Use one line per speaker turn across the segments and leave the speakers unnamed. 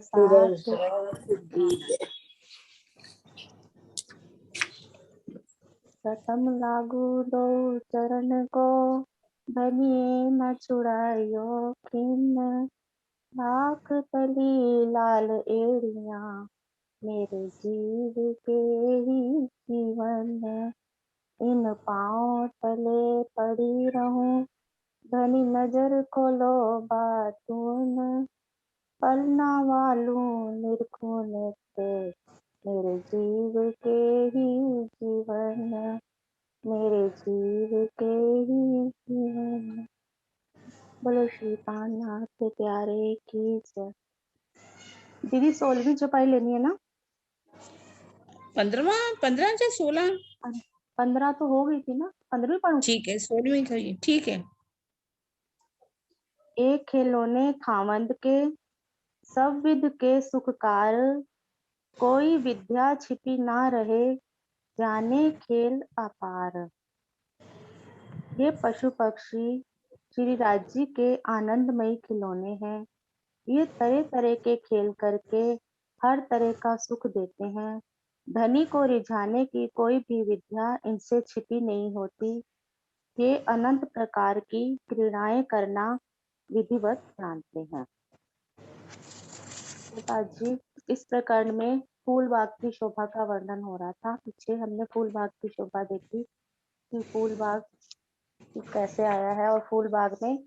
साथ प्रथम लागू दो चरण को, बनिए न छुड़ायो खिन्न। लाख तली लाल एड़िया, मेरे जीव के ही जीवन। इन पाँव तले पड़ी रहूं, धनी नजर खोलो बातून। पलना वालू निर्खुन थे, मेरे जीव के ही जीवन। मेरे जीव के ही जीवन। बोलो श्री पाननाथ के प्यारे की जय। दीदी 16वीं चौपाई लेनी है ना?
15 या 16?
15 तो हो गई थी ना, 15वीं पढ़ूं?
ठीक है, 16वीं करिए। ठीक है।
एक खिलौने खावंद के, सब विध के सुखकार। कोई विद्या छिपी ना रहे, जाने खेल अपार। ये पशु पक्षी श्री राज जी के आनंदमयी खिलौने हैं। ये तरह तरह के खेल करके हर तरह का सुख देते हैं। धनी को रिझाने की कोई भी विद्या इनसे छिपी नहीं होती। ये अनंत प्रकार की क्रीड़ाएं करना विधिवत जानते हैं। जी, इस प्रकरण में फूल बाग की शोभा का वर्णन हो रहा था। पीछे हमने फूल बाग की शोभा देखी कि फूल बाग कैसे आया है और फूल बाग में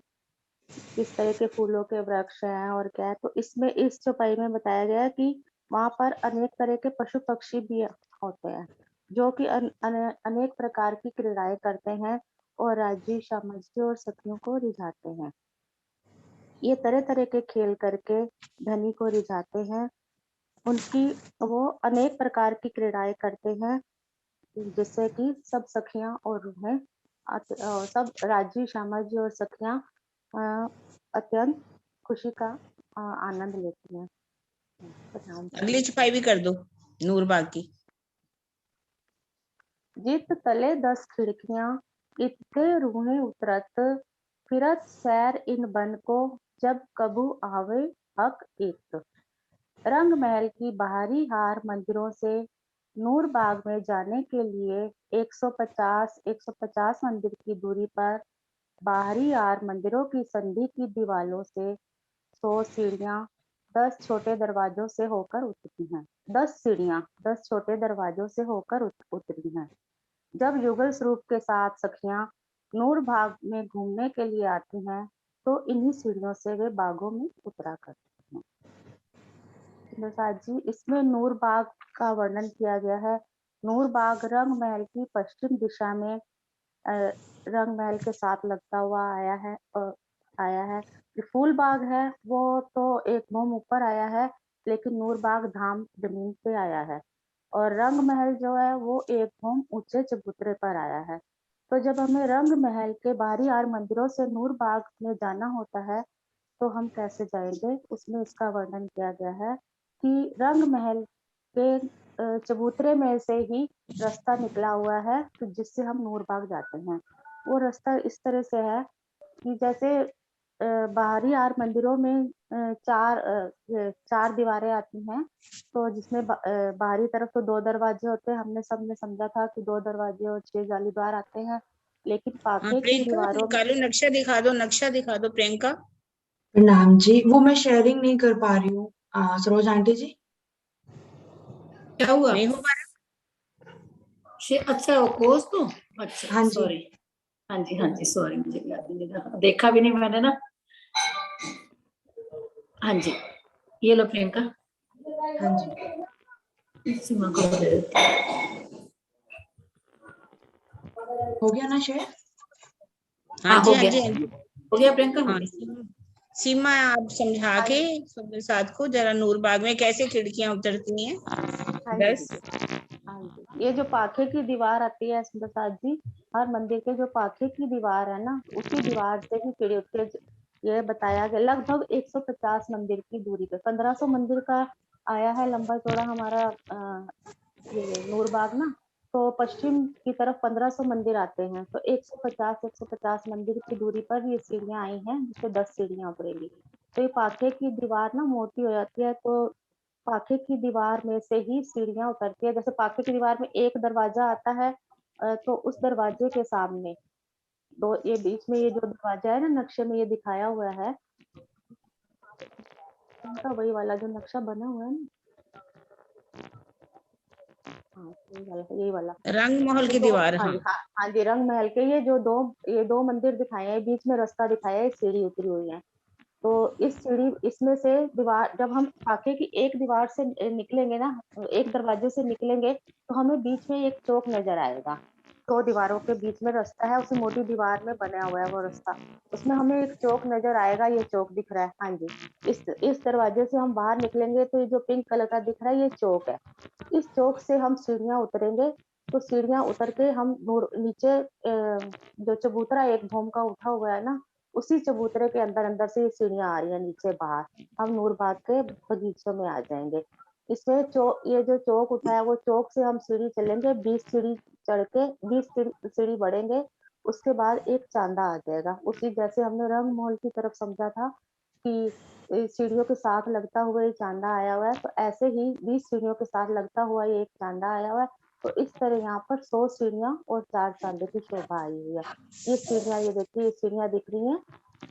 किस तरह के फूलों के वृक्ष हैं और क्या है। तो इसमें इस चौपाई में बताया गया कि वहां पर अनेक तरह के पशु पक्षी भी होते हैं, जो कि अनेक प्रकार की क्रीड़ाएं करते हैं और राज्य सामंजस्य और सखियों को रिझाते हैं। ये तरह तरह के खेल करके धनी को रिझाते हैं। उनकी वो अनेक प्रकार की क्रीड़ाएं करते हैं, जिससे कि सब सखियां और उन्हें सब राज्य सामंजस्य और सखियां अत्यंत खुशी का आनंद लेती हैं।
अगली छपाई भी कर दो नूरबाग की।
जित तले 10 खिड़कियां, इतने रूहे उतरत। फिरत सैर इन बन को, जब कबू आवे हक इत। रंग महल की बाहरी हार मंदिरों से नूर बाग में जाने के लिए 150 मंदिर की दूरी पर बाहरी हार मंदिरों की संधि की दीवारों से 100 सीढ़ियां 10 छोटे दरवाजों से होकर उतरी हैं। 10 सीढ़ियां 10 छोटे दरवाजों से होकर उतरी हैं। जब युगल स्वरूप के साथ सखियां नूर बाग में घूमने के लिए आती हैं, तो इन्हीं सीढ़ियों से वे बागों में उतरा करती हैं। जी, इसमें नूर बाग का वर्णन किया गया है। नूर बाग रंग महल की पश्चिम दिशा में रंग महल के साथ लगता हुआ आया है। जो फूल बाग है वो तो एक मोम ऊपर आया है, लेकिन नूर बाग धाम जमीन पे आया है। और रंग महल जो है वो एक मोम ऊंचे चबूतरे पर आया है। तो जब हमें रंग महल के बाहरी आर मंदिरों से नूर बाग में जाना होता है, तो हम कैसे जाएंगे? उसमें इसका वर्णन किया गया है कि रंग महल के चबूतरे में से ही रास्ता निकला हुआ है, तो जिससे हम नूरबाग जाते हैं। वो रास्ता इस तरह से है कि जैसे बाहरी आर मंदिरों में चार दीवारें आती हैं, तो जिसमें बाहरी तरफ तो 2 दरवाजे होते हैं। हमने सबने समझा था कि 2 दरवाजे और 6 जालीदार आते हैं, लेकिन पाखे की दीवारों में
नक्शा दिखा दो, नक्शा दिखा दो प्रियंका।
प्रणाम जी, वो मैं शेयरिंग नहीं कर पा रही हूँ सरोज आंटी जी।
क्या हुआ? नहीं हो पा रहा।
अच्छा, वो कोर्स तो अच्छा,
हाँ जी।
सॉरी। हाँ जी सॉरी, मुझे याद नहीं था, देखा भी नहीं मैंने ना। हाँ जी, ये लो प्रियंका।
हाँ जी,
सीमा को दे देती हूँ।
हो गया ना शेयर?
हाँ
हो
जी,
गया हो गया प्रियंका।
हाँ, सीमा आप समझा के सबके साथ को जरा नूरबाग में कैसे खिड़कियां उतरती हैं।
हाँ जी, ये जो पाखे की दीवार आती है प्रसाद जी, हर मंदिर के जो पाखे की दीवार है ना, उसी दीवार से ही सीढ़ी उतरे। ये बताया गया लगभग 150 मंदिर की दूरी पे 1500 मंदिर का आया है लंबा चौड़ा हमारा ये नूरबाग ना। तो पश्चिम की तरफ 1500 मंदिर आते हैं, तो 150 मंदिर की दूरी पर ये सीढ़ियां आई हैं, जिससे 10 सीढ़ियां उतरेगी। तो ये पाखे की दीवार ना मोटी हो जाती है, तो पाखे की दीवार में से ही सीढ़ियां उतरती है। जैसे पाखे की दीवार में एक दरवाजा आता है, तो उस दरवाजे के सामने दो, ये बीच में ये जो दरवाजा है ना, नक्शे में ये दिखाया हुआ है, उनका वही वाला जो नक्शा बना हुआ है ना, हाँ यही वाला
रंग महल की
तो
दीवार,
हाँ
हाँ।
जी, हाँ जी, रंग महल के ये दो मंदिर दिखाए हैं, बीच में रास्ता दिखाया है, सीढ़ी उतरी हुई है। तो इस सीढ़ी इसमें से दीवार, जब हम पाके की एक दीवार से निकलेंगे ना, एक दरवाजे से निकलेंगे, तो हमें बीच में एक चौक नजर आएगा। दो दीवारों के बीच में रास्ता है, उसी मोटी दीवार में बना हुआ है वो रास्ता, उसमें हमें एक चौक नजर आएगा, ये चौक दिख रहा है। हाँ जी, इस दरवाजे से हम बाहर निकलेंगे तो ये जो पिंक कलर का दिख रहा है, ये चौक है। इस चौक से हम सीढ़ियां उतरेंगे, तो सीढ़ियां उतर के हम नीचे जो चबूतरा एक भूम का उठा हुआ है ना, उसी चबूतरे के अंदर अंदर से ये सीढ़ियां आ रही है नीचे बाहर, हम नूरबाग के बगीचों में आ जाएंगे। इसमें ये जो चौक उठा है, वो चौक से हम सीढ़ी चलेंगे, 20 सीढ़ी चढ़ के 20 सीढ़ी बढ़ेंगे, उसके बाद एक चांदा आ जाएगा। उसी जैसे हमने रंग महल की तरफ समझा था कि सीढ़ियों के साथ लगता हुआ ये चांदा आया हुआ है, तो ऐसे ही 20 सीढ़ियों के साथ लगता हुआ ये एक चांदा आया हुआ है। तो इस तरह यहाँ पर 100 सीढ़ियां और 4 चांदे की शोभा आई हुई है। ये सीढ़ियां, ये देखिए, ये सीढ़ियां दिख रही हैं,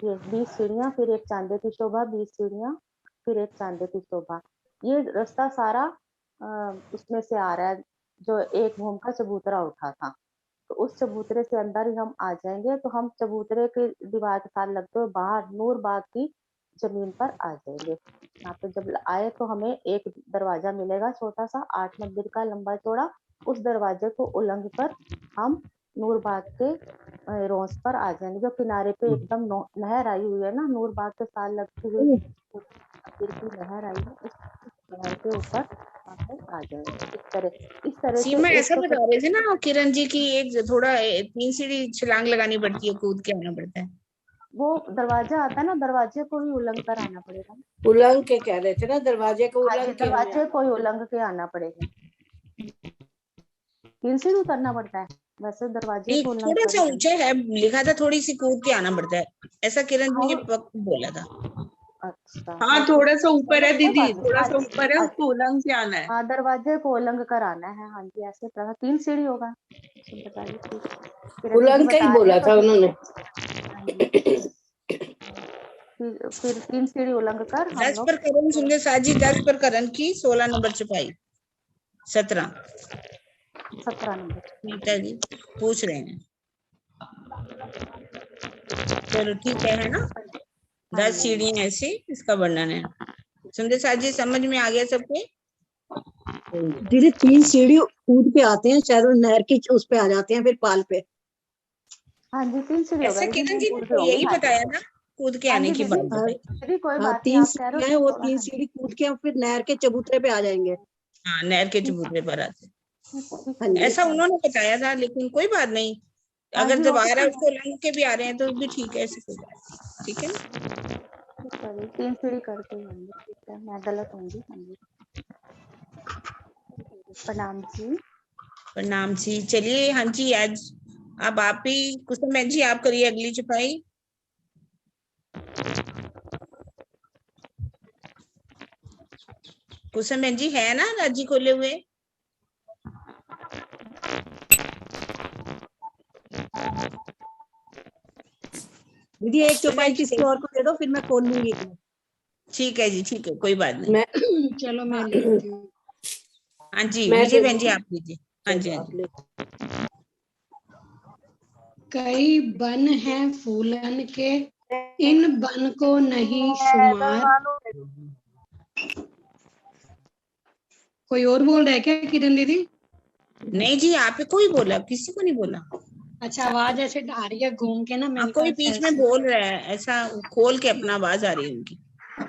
ये 20 सीढ़ियां, फिर एक चांदे की शोभा, 20 सीढ़ियां, फिर एक चांदे की शोभा। ये रास्ता सारा उसमें से आ रहा है, जो एक भूम का चबूतरा उठा था। तो उस चबूतरे से अंदर ही हम आ जाएंगे, तो हम चबूतरे के दीवार के साथ लगते हुए बाहर नूर बाग की जमीन पर आ जाएंगे। यहाँ पे जब आए तो हमें एक दरवाजा मिलेगा, छोटा सा 8 मंदिर का लंबा चौड़ा। उस दरवाजे को उलंघ कर हम नूरबाग के रोस पर आ जाएंगे, जो किनारे पे एकदम नहर आई हुई है ना, नूरबाग के साथ लगती हुई मंदिर की नहर आई है, उस नहर के ऊपर आ जाएंगे। इस तरह से
सीमा,
एक
ऐसा
तो
बता रहे थे ना किरण जी की एक थोड़ा 3 सीढ़ी छलांग लगानी पड़ती है, कूद के आना पड़ता है।
वो दरवाजा आता है ना, दरवाजे को ही उलंघ कर आना पड़ेगा।
उलंघ के कह रहे थे ना, दरवाजे को
हाँ जी,
उलंघ के
दरवाजे को ही उलंघ के आना पड़ेगा। 3 सीढ़ी उतरना पड़ता है, वैसे दरवाजे को उलंघ
थोड़ा
कर
सा ऊंचा है, लिखा था थोड़ी सी कूद के आना पड़ता है, ऐसा किरण जी ने बोला था।
अच्छा,
हाँ, थोड़ा सा ऊपर है दीदी, थोड़ा सा
अच्छा,
ऊपर है, उसको उलंघ के आना है।
हाँ, दरवाजे को उलंघ कर आना है। हाँ जी, ऐसे तरह 3 सीढ़ी होगा। बताइए,
उलंघ का ही बोला था उन्होंने।
फिर 3 सीढ़ी उलंघ कर हम
10
लोग
पर करण सुंदर साथ जी, 10 पर करण की 16 नंबर छपाई, 17
नंबर
नीता जी पूछ रहे हैं। चलो ठीक है ना, 10 सीढ़ियां ऐसे इसका वर्णन है। सुंदर साथ जी समझ में आ गया सबके?
दीदी 3 सीढ़ी कूद के आते हैं, शायद नहर की उस पे आ जाते हैं, फिर पाल पे।
हाँ जी, 3 सीढ़ी होगा।
ऐसा किरण जी ने तो यही बताया ना, कूद के आने की बात बताई।
दीदी कोई
हाँ,
बात नहीं,
3
आप कह रहे
सीढ़ी है,
हो
वो 3 सीढ़ी कूद के हम फिर नहर के चबूतरे पे आ जाएंगे।
हाँ, नहर के चबूतरे पर आते,
हाँ जी,
ऐसा उन्होंने बताया था, लेकिन कोई बात नहीं, अगर दोबारा उसको लंघ के भी आ रहे हैं तो भी ठीक है, ऐसी कोई बात। ठीक है ना,
3 सीढ़ी करके होंगे। ठीक है, मैं गलत होंगी। हाँ जी, प्रणाम जी।
प्रणाम जी। चलिए, हाँ जी, आज अब आप ही कुसुम बहन जी आप करिए अगली छपाई। कुसुम बहन जी है ना राजी खोले हुए?
दीदी एक चौपाई किसी और को दे दो, फिर मैं खोल लूंगी।
ठीक है जी, ठीक है, कोई बात नहीं।
मैं
चलो मैं लेती हूँ।
हाँ जी,
मैं
विजय बहन जी आप लीजिए। हाँ जी, हाँ जी।
कई बन हैं फूलन के, इन बन को नहीं शुमार। कोई और बोल रहा है क्या किरण दीदी?
नहीं जी, आप ही को ही बोला, किसी को नहीं बोला।
अच्छा, आवाज ऐसे आ रही है घूम के ना, मैंने
कोई बीच में बोल रहा है, ऐसा खोल के अपना आवाज आ रही है उनकी।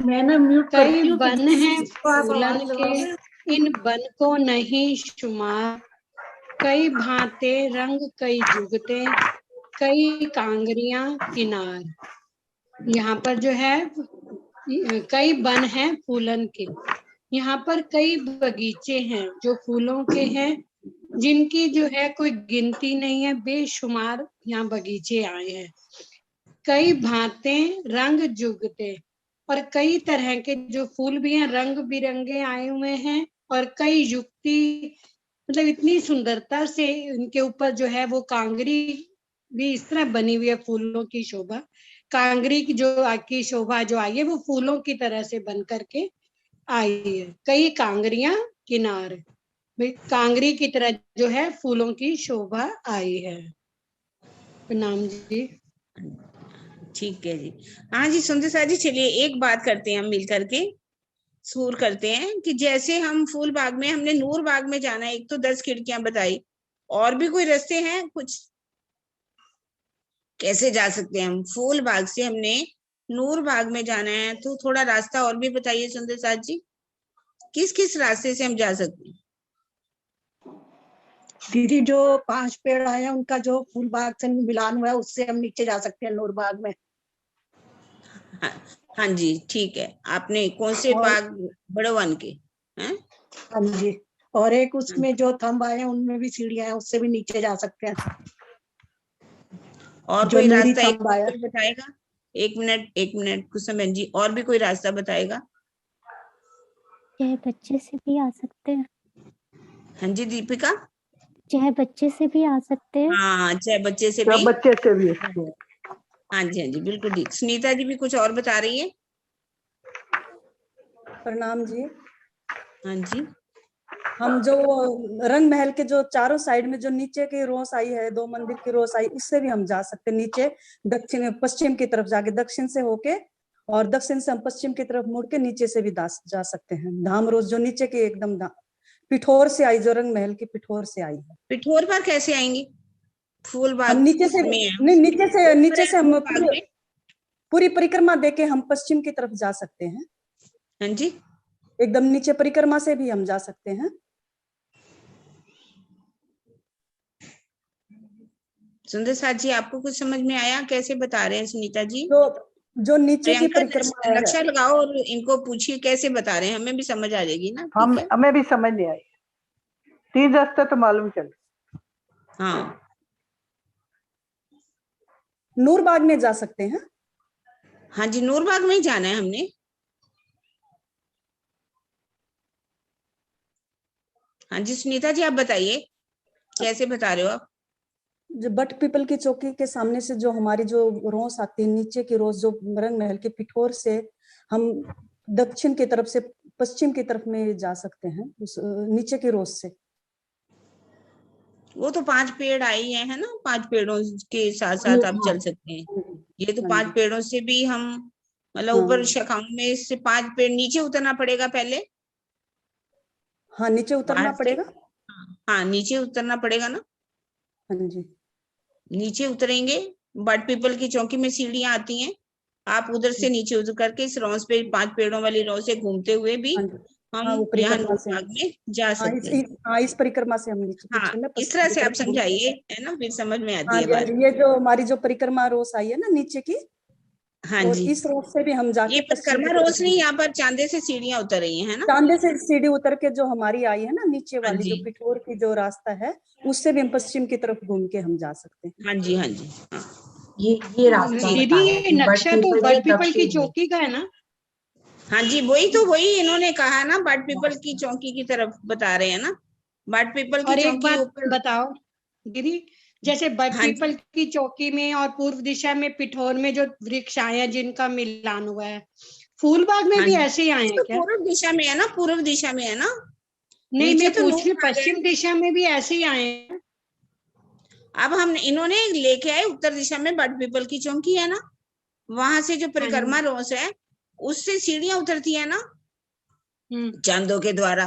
मैं ना म्यूट
कई
करती हूँ।
बन हैं फूलन के, इन बन को नहीं शुमार। कई भांते रंग कई जुगते, कई कांगरियां किनार। यहाँ पर जो है कई बन हैं फूलन के, यहाँ पर कई बगीचे हैं जो फूलों के हैं, जिनकी जो है कोई गिनती नहीं है, बेशुमार यहाँ बगीचे आए हैं। कई भांते रंग जुगते, और कई तरह के जो फूल भी हैं, रंग बिरंगे आए हुए हैं, और कई युक्ति, मतलब इतनी सुंदरता से उनके ऊपर जो है वो कांगरी भी इस तरह बनी हुई है, फूलों की शोभा। कांगरी की शोभा जो आई है वो फूलों की तरह से बन करके आई है। कई कांगरियां किनार, कांगरी की तरह जो है फूलों की शोभा आई है। प्रणाम जी।
ठीक है जी। हाँ जी सुंदर सा जी, चलिए एक बात करते हैं हम मिल करके, सूर करते हैं कि जैसे हम फूल बाग में, हमने नूर बाग में जाना है, एक तो 10 खिड़कियां बताई, और भी कोई रास्ते हैं कुछ, कैसे जा सकते हैं हम? फूल बाग से हमने नूर बाग में जाना है, तो थोड़ा रास्ता और भी बताइए सुंदर साथ जी, किस किस रास्ते से हम जा सकते हैं?
दीदी जो 5 पेड़ आए हैं उनका जो फूल बाग से मिलान हुआ है उससे हम नीचे जा सकते हैं नूर बाग में।
हाँ जी ठीक है। आपने कौन से बाग? बड़वन के हैं?
हाँ जी, और एक उसमें जो थंब आए हैं उनमें भी सीढ़ियां हैं, उससे भी नीचे जा सकते हैं।
और
जो
कोई
नूरी
रास्ता
थंब आया,
एक बताएगा? एक मिनट कुछ समय जी, और भी कोई रास्ता बताएगा?
चाहे बच्चे से भी आ सकते हैं।
हाँ जी दीपिका।
चाहे बच्चे से भी आ सकते हैं।
हाँ चाहे बच्चे से भी। हाँ जी बिल्कुल ठीक। सुनीता जी भी कुछ और बता रही है।
प्रणाम जी।
हाँ जी।
हम जो रंग महल के जो चारों साइड में जो नीचे की रोसाई है, 2 मंदिर की रोसाई, इससे भी हम जा सकते हैं नीचे, दक्षिण पश्चिम की तरफ जाके, दक्षिण से होके, और दक्षिण से हम पश्चिम की तरफ मुड़ के नीचे से भी जा सकते हैं। धाम रोज जो नीचे की एकदम पिठोर से आई, जो रंग महल की पिठोर से आई है।
पिठोर पर कैसे आएंगे? फूल बाग
हम नीचे से नहीं, नीचे से हम पूरी परिक्रमा देके हम पश्चिम की तरफ जा सकते हैं।
हाँ जी,
एकदम नीचे परिक्रमा से भी हम जा सकते हैं।
सुंदर साथ जी आपको कुछ समझ में आया? कैसे बता रहे हैं सुनीता जी?
जो नीचे की परिक्रमा है,
नक्शा लगाओ और इनको पूछिए कैसे बता रहे हैं, हमें भी समझ आ जाएगी ना।
हमें भी समझ नहीं आई, 3 रास्ते तो मालूम चले।
हाँ,
नूरबाग में जा सकते हैं।
हाँ जी, नूरबाग में ही जाना है हमने। हाँ जी सुनीता जी आप बताइए कैसे बता रहे हो आप?
जो बट पीपल की चौकी के सामने से जो हमारी जो रोस आती है, नीचे की रोस जो रंग महल के पिठोर से हम दक्षिण की तरफ से पश्चिम की तरफ में जा सकते हैं, उस नीचे की रोस से।
वो तो 5 पेड़ आई है ना, 5 पेड़ों के साथ साथ आप चल सकते हैं। ये तो 5 पेड़ों से भी हम मतलब ऊपर शाखाओं में से 5 पेड़ नीचे उतरना पड़ेगा पहले।
हाँ नीचे उतरना पड़ेगा।
हाँ नीचे उतरना पड़ेगा ना।
हाँ जी,
नीचे उतरेंगे, बट पीपल की चौकी में सीढ़ियां आती हैं, आप उधर से नीचे उतर करके इस रोस पे 5 पेड़ों वाली रोस से घूमते हुए भी हम यहाँ नूरबाग में जा सकते हैं।
इस परिक्रमा से हम नीचे।
हाँ, इस तरह से आप समझाइए, है ना, फिर समझ में आती है बात।
ये जो हमारी जो परिक्रमा रोस आई है ना नीचे की,
हाँ
और
जी,
इस रोड से भी हम जाके
ये परिक्रमा रोस नहीं, यहाँ पर चांदे से सीढ़ियां उतर रही है ना।
चांदे से सीढ़ी उतर के जो हमारी आई है ना नीचे वाली जो पिठोर की जो रास्ता है, उससे भी हम पश्चिम की तरफ घूम के हम जा सकते हैं।
हाँ जी, हाँ जी, हाँ।
ये रास्ता
दीदी नक्शा तो बट पीपल की चौकी का है ना।
हाँ जी, वही इन्होंने कहा ना, बट पीपल की चौकी की तरफ बता रहे हैं ना, बट पीपल की चौकी ऊपर।
बताओ दीदी, जैसे बट पीपल की चौकी में और पूर्व दिशा में पिठोर में जो वृक्ष आए हैं जिनका मिलान हुआ है, फूलबाग में भी ऐसे ही आए हैं क्या?
पूर्व दिशा में है ना, पूर्व दिशा में है ना।
नहीं, मैं पूछ रही हूँ पश्चिम दिशा में भी ऐसे ही आए हैं।
अब हम इन्होंने लेके आए उत्तर दिशा में, बट पीपल की चौकी है ना, वहां से जो परिक्रमा रोस है उससे सीढ़ियां उतरती है ना चांदों के द्वारा।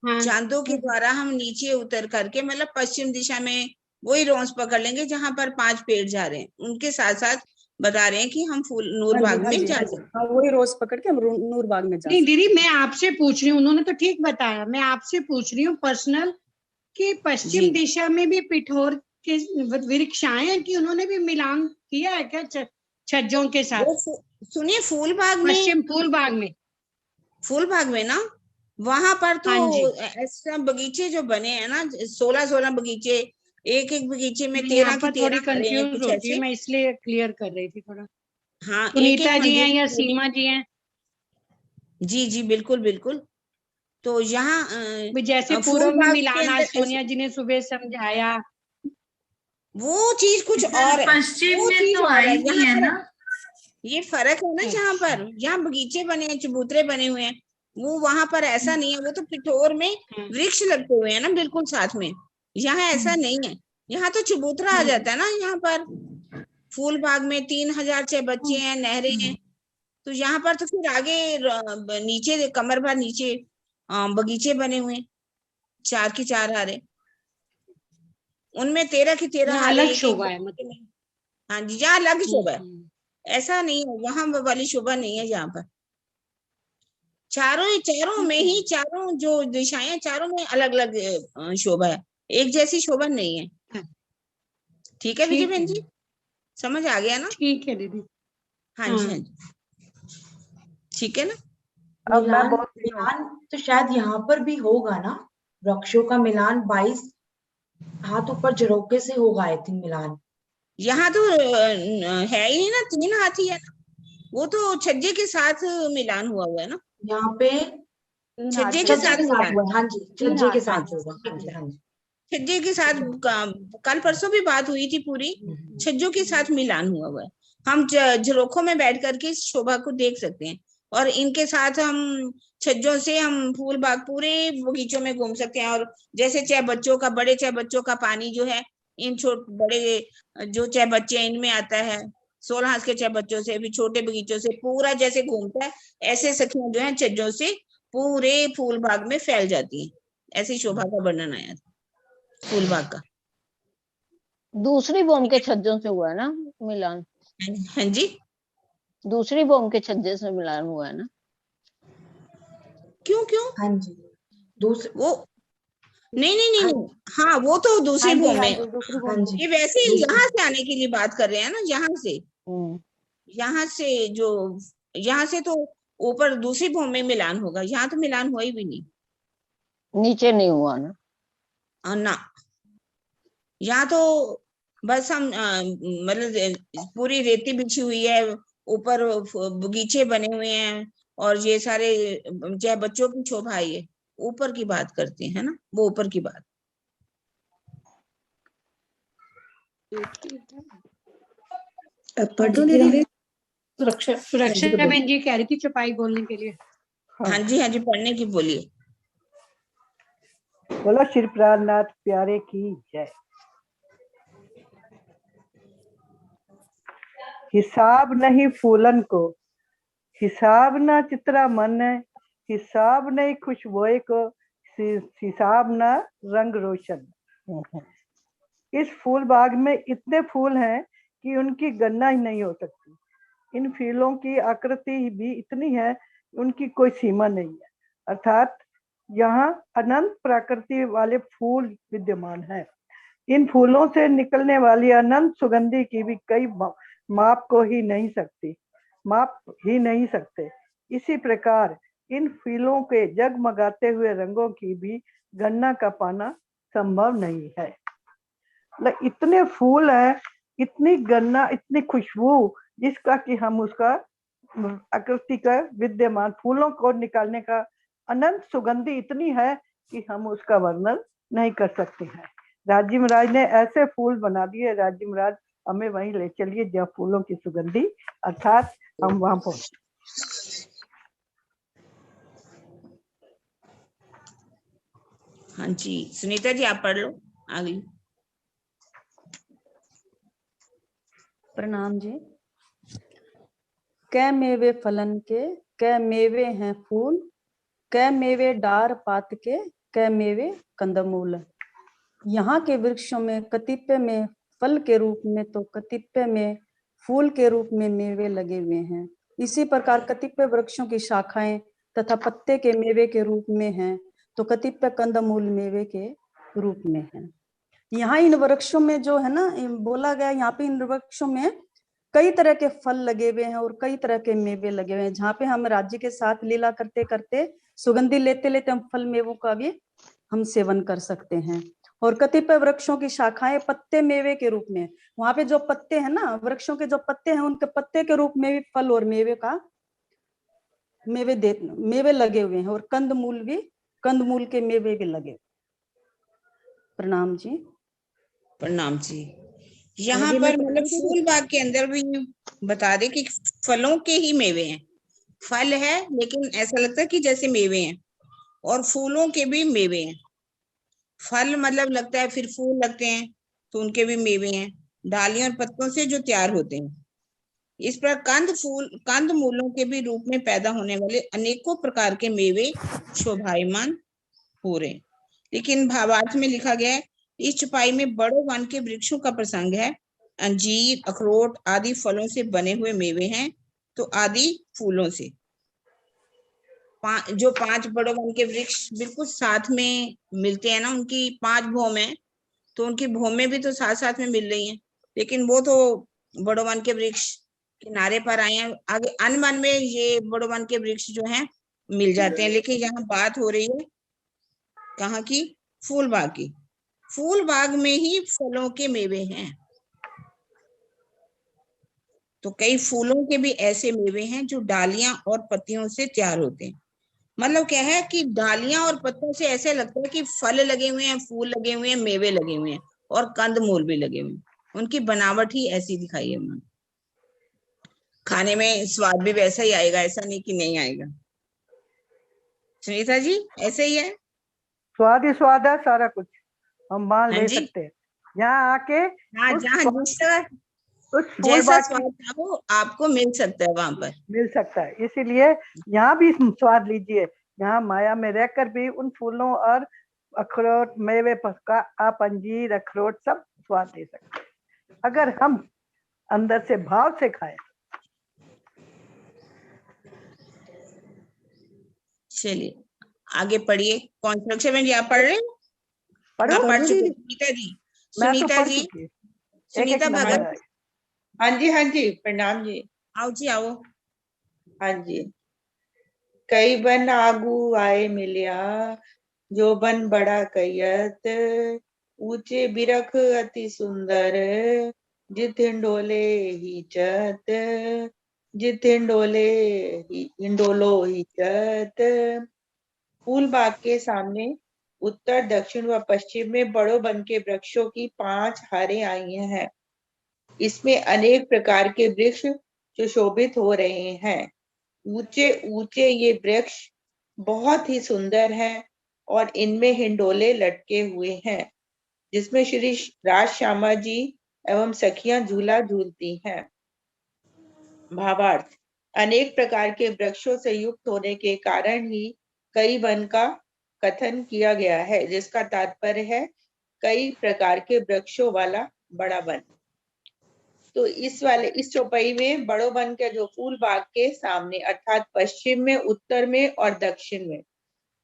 चांदों के द्वारा हम नीचे उतर करके मतलब पश्चिम दिशा में वही रोस पकड़ लेंगे जहां पर 5 पेड़ जा रहे हैं, उनके साथ साथ बता रहे हैं कि हम नूरबाग में जा सकते हैं।
वही रोज पकड़ के हम नूरबाग में जा सकते हैं।
नहीं दीदी, मैं आपसे पूछ रही हूँ, उन्होंने तो ठीक बताया, मैं आपसे पूछ रही हूँ पर्सनल कि पश्चिम दिशा में भी पिठोर के वृक्ष आए हैं कि उन्होंने भी मिलान किया है क्या छज्जों के साथ?
सुनिए, फूलबाग में,
पश्चिम
फूलबाग में ना, वहां पर तो ऐसा बगीचे जो बने हैं ना, 16 बगीचे, एक बगीचे में 13 की 13
कंफ्यूज होती है, मैं इसलिए क्लियर कर रही थी थोड़ा।
हाँ, एक
सुनीता जी हैं
मंदिर
या सीमा जी हैं?
जी जी बिल्कुल बिल्कुल। तो यहाँ
जैसे
फूल
पूर्व में
बाग के
मिलाना,
अंदर
सोनिया जी ने सुबह समझाया,
वो चीज कुछ और है,
पश्चिम
वो
में
चीज
तो
और है।
आई नहीं
यहाँ
है
पर
ना।
ये फर्क है ना, जहाँ पर यहाँ बगीचे बने हैं, चबूतरे बने हुए हैं, वो वहां पर ऐसा नहीं है। वो तो पिठोर में वृक्ष लगते हुए हैं ना बिल्कुल साथ में। यहाँ ऐसा नहीं है, यहाँ तो चबूतरा आ जाता है ना। यहाँ पर फूल बाग में 3000 बच्चे हैं, नहरें हैं। तो यहाँ पर तो फिर आगे नीचे कमर भर नीचे बगीचे बने हुए हैं, 4 की 4 हारे, उनमें 13 की 13 हारे
अलग
एक
शोभा है मतलब।
हाँ जी, यहाँ अलग शोभा है, ऐसा नहीं है वहां वाली शोभा नहीं है। यहाँ पर चारों में ही, चारों जो दिशाएं, चारों में अलग अलग शोभा है, एक जैसी शोभा नहीं है। ठीक है विजय बहन जी, समझ आ गया ना?
ठीक है दीदी।
हाँ जी हाँ जी, ठीक है ना।
अब मैं
मिलान मिलान तो शायद यहाँ पर भी होगा ना, वृक्षों का मिलान 22 हाथ ऊपर झरोके से होगा आई थिंक मिलान।
यहाँ तो है ही ना, 3 हाथी है ना, वो तो छज्जे के साथ मिलान हुआ है ना।
यहाँ पे
छज्जे के साथ मिलान,
हुआ, हाँ जी छज्जे के साथ होगा, हाँ जी हाँ जी।
छज्जे के साथ कल परसों भी बात हुई थी पूरी, छज्जों के साथ मिलान हुआ है। हम झरोखों में बैठ करके इस शोभा को देख सकते हैं, और इनके साथ हम छज्जों से हम फूल बाग पूरे बगीचों में घूम सकते हैं। और जैसे चाहे बच्चों का, बड़े चाहे बच्चों का पानी जो है, इन बड़े जो चाहे बच्चे इनमें आता है, 16 हाथ के चाहे बच्चों से भी, छोटे बगीचों से पूरा जैसे घूमता है, ऐसे सखियां जो है छज्जों से पूरे फूल बाग में फैल जाती है। ऐसी शोभा का वर्णन आया था फूल बाग का।
दूसरी बॉम्ब के छज्जों से हुआ है ना मिलान?
हाँ जी,
दूसरी बॉम्ब के छज्जे से मिलान हुआ है ना?
क्यों?
हाँ जी, दूसरे
वो नहीं, हाँ वो तो दूसरी बॉम्ब में, ये वैसे ही यहाँ से आने के लिए बात कर रहे हैं ना, यहाँ से जो यहाँ से तो ऊपर दूसरी बॉम्ब में मिलान होगा, यहाँ तो मिलान हुआ ही भी नहीं,
नीचे नहीं हुआ ना।
ना यहाँ तो बस हम मतलब पूरी रेती बिछी हुई है, ऊपर बगीचे बने हुए हैं, और ये सारे चाहे बच्चों की शोभा है, ऊपर की बात करते हैं ना, वो ऊपर की बात।
सुरक्षा बहन जी कह रही थी चौपाई बोलने के लिए।
हाँ जी पढ़ने की बोलिए।
बोलो श्री प्राणनाथ प्यारे की जय। हिसाब नहीं फूलन को, हिसाब ना चित्रा मन है, हिसाब नहीं खुशबुए को, हिसाब ना रंग रोशन। इस फूल बाग में इतने फूल हैं कि उनकी गणना ही नहीं हो सकती। इन फूलों की आकृति भी इतनी है, उनकी कोई सीमा नहीं है। अर्थात यहाँ अनंत प्रकृति वाले फूल विद्यमान हैं। इन फूलों से निकलने वाली अनंत सुगंधि की भी कई माप ही नहीं सकते। इसी प्रकार इन फूलों के जगमगाते हुए रंगों की भी गणना का पाना संभव नहीं है। इतने फूल हैं, इतनी गणना, इतनी खुशबू, जिसका कि हम उसका आकृति का विद्यमान फूलों को निकालने का अनंत सुगंधि इतनी है कि हम उसका वर्णन नहीं कर सकते हैं। राजी महाराज ने ऐसे फूल बना दिए। राजी महाराज हमें वहीं ले चलिए जहाँ फूलों की सुगंधि, अर्थात हम वहां पहुंचे।
हाँ जी सुनीता जी आप पढ़ लो आगे।
प्रणाम जी। कै मेवे फलन के, कै मेवे हैं फूल, कै मेवे डार पात के, कै मेवे कंदमूल। यहाँ के वृक्षों में कतिपय में फल के रूप में तो कतिपय में फूल के रूप में मेवे लगे हुए हैं। इसी प्रकार कतिपय वृक्षों की शाखाएं तथा पत्ते के मेवे के रूप में हैं, तो कतिपय कंदमूल मेवे के रूप में हैं। यहाँ इन वृक्षों में जो है ना बोला गया, यहाँ पे इन वृक्षों में कई तरह के फल लगे हुए हैं और कई तरह के मेवे लगे हुए हैं, जहाँ पे हम राज्य के साथ लीला करते करते सुगंधि लेते लेते हम फल मेवों का भी हम सेवन कर सकते हैं। और कतिपय वृक्षों की शाखाएं पत्ते मेवे के रूप में, वहां पे जो पत्ते हैं ना, वृक्षों के जो पत्ते हैं, उनके पत्ते के रूप में भी फल और मेवे लगे हुए हैं, और कंदमूल के मेवे भी लगे। प्रणाम जी।
प्रणाम जी। यहाँ पर मतलब फूल बाग के अंदर भी बता दे कि फलों के ही मेवे हैं, फल है लेकिन ऐसा लगता है कि जैसे मेवे हैं, और फूलों के भी मेवे हैं। फल मतलब लगता है, फिर फूल लगते हैं तो उनके भी मेवे हैं, डालियों और पत्तों से जो तैयार होते हैं। इस पर कंद मूलों के भी रूप में पैदा होने वाले अनेकों प्रकार के मेवे शोभायमान हो रहे हैं। लेकिन भावार्थ में लिखा गया है, इस चौपाई में बड़े वन के वृक्षों का प्रसंग है। अंजीर, अखरोट आदि फलों से बने हुए मेवे हैं, तो आदि फूलों से। जो 5 बड़े वन के वृक्ष बिल्कुल साथ में मिलते हैं ना, उनकी 5 भौमें, तो उनकी भौमें भी तो साथ साथ में मिल रही हैं, लेकिन वो तो बड़े वन के वृक्ष किनारे पर आए हैं। आगे अनवन में ये बड़े वन के वृक्ष जो हैं मिल जाते हैं, लेकिन यहाँ बात हो रही है कहाँ की? फूल बाग की। फूल बाग में ही फलों के मेवे हैं, तो कई फूलों के भी ऐसे मेवे हैं जो डालियां और पत्तियों से तैयार होते हैं। मतलब क्या है कि डालियां और पत्तों से ऐसे लगता है कि फल लगे हुए हैं, फूल लगे हुए हैं, मेवे लगे हुए हैं, और कंदमूल भी लगे हुए हैं। उनकी बनावट ही ऐसी दिखाई है उन्होंने। खाने में स्वाद भी वैसा ही आएगा, ऐसा नहीं कि नहीं आएगा। सुनीता जी, ऐसे ही है,
स्वाद ही स्वाद है, सारा कुछ हम मान ले सकते हैं यहाँ आके।
हाँ, जहाँ जैसा स्वाद था वो आपको मिल सकता है, वहां पर
मिल सकता है। इसीलिए यहाँ भी स्वाद लीजिए, यहाँ माया में रहकर भी उन फूलों और अखरोट मेवे का आप अंजीर अखरोट सब स्वाद ले सकते हैं, अगर हम अंदर से भाव से खाएं।
चलिए आगे पढ़िए। कौन सा अक्षर में आप पढ़ रहे हैं? पढ़ चुके सुनीता जी। सुनीता जी, सुनीता भगत।
हाँ जी, प्रणाम जी।
आओ जी आओ।
हाँ जी। कई बन आगू आए मिलिया, जो बन बड़ा कयत, ऊंचे बिरख अति सुंदर, जित हिंडोले ही चत, जित हिंडोलो ही चत। फूल बाग के सामने उत्तर, दक्षिण व पश्चिम में बड़ों वन के वृक्षों की 5 हारें आई हैं। इसमें अनेक प्रकार के वृक्ष सुशोभित हो रहे हैं। ऊंचे ऊंचे ये वृक्ष बहुत ही सुंदर हैं और इनमें हिंडोले लटके हुए हैं, जिसमें श्री राज श्यामा जी एवं सखियां झूला झूलती हैं। भावार्थ: अनेक प्रकार के वृक्षों से युक्त होने के कारण ही कई वन का कथन किया गया है, जिसका तात्पर्य है कई प्रकार के वृक्षों वाला बड़ा वन। तो इस चौपाई में बड़ो वन के जो फूल बाग के सामने अर्थात पश्चिम में, उत्तर में और दक्षिण में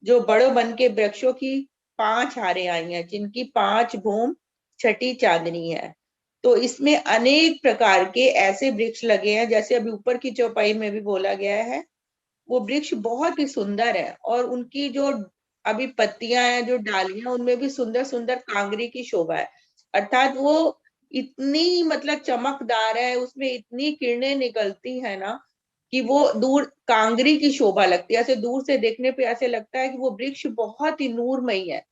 जो बड़ो वन के वृक्षों की 5 हारें आई हैं, जिनकी 5 भूम छठी चांदनी है। तो इसमें अनेक प्रकार के ऐसे वृक्ष लगे हैं, जैसे अभी ऊपर की चौपाई में भी बोला गया है, वो वृक्ष बहुत ही सुंदर है और उनकी जो अभी पत्तियां हैं, जो डालियां, उनमें भी सुंदर सुंदर कांगरी की शोभा है। अर्थात वो इतनी मतलब चमकदार है, उसमें इतनी किरणें निकलती है ना कि वो दूर कांगरी की शोभा लगती है। ऐसे दूर से देखने पे ऐसे लगता है कि वो वृक्ष बहुत ही नूरमयी है,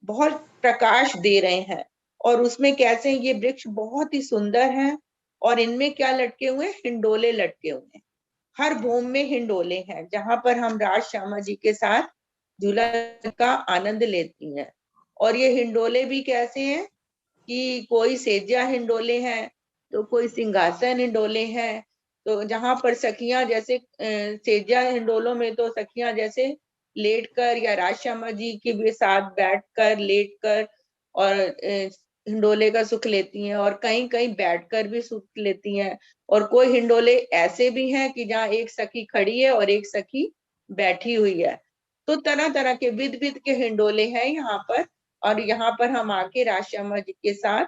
बहुत प्रकाश दे रहे हैं। और उसमें कैसे ये वृक्ष बहुत ही सुंदर हैं और इनमें क्या लटके हुए? हिंडोले लटके हुए हैं। हर भूम में हिंडोले हैं, जहां पर हम राज श्यामा जी के साथ झूला का आनंद लेती हैं। और ये हिंडोले भी कैसे हैं कि कोई सेजा हिंडोले हैं, तो कोई सिंहासन हिंडोले हैं। तो जहां पर सखियां जैसे सेजा हिंडोलों में तो सखियां जैसे लेटकर या राज श्यामा जी के भी साथ बैठकर, लेटकर और हिंडोले का सुख लेती हैं, और कहीं कहीं बैठकर भी सुख लेती हैं। और कोई हिंडोले ऐसे भी हैं कि जहाँ एक सखी खड़ी है और एक सखी बैठी हुई है। तो तरह तरह के विध विध के हिंडोले हैं यहाँ पर, और यहाँ पर हम आके राज श्यामा जी के साथ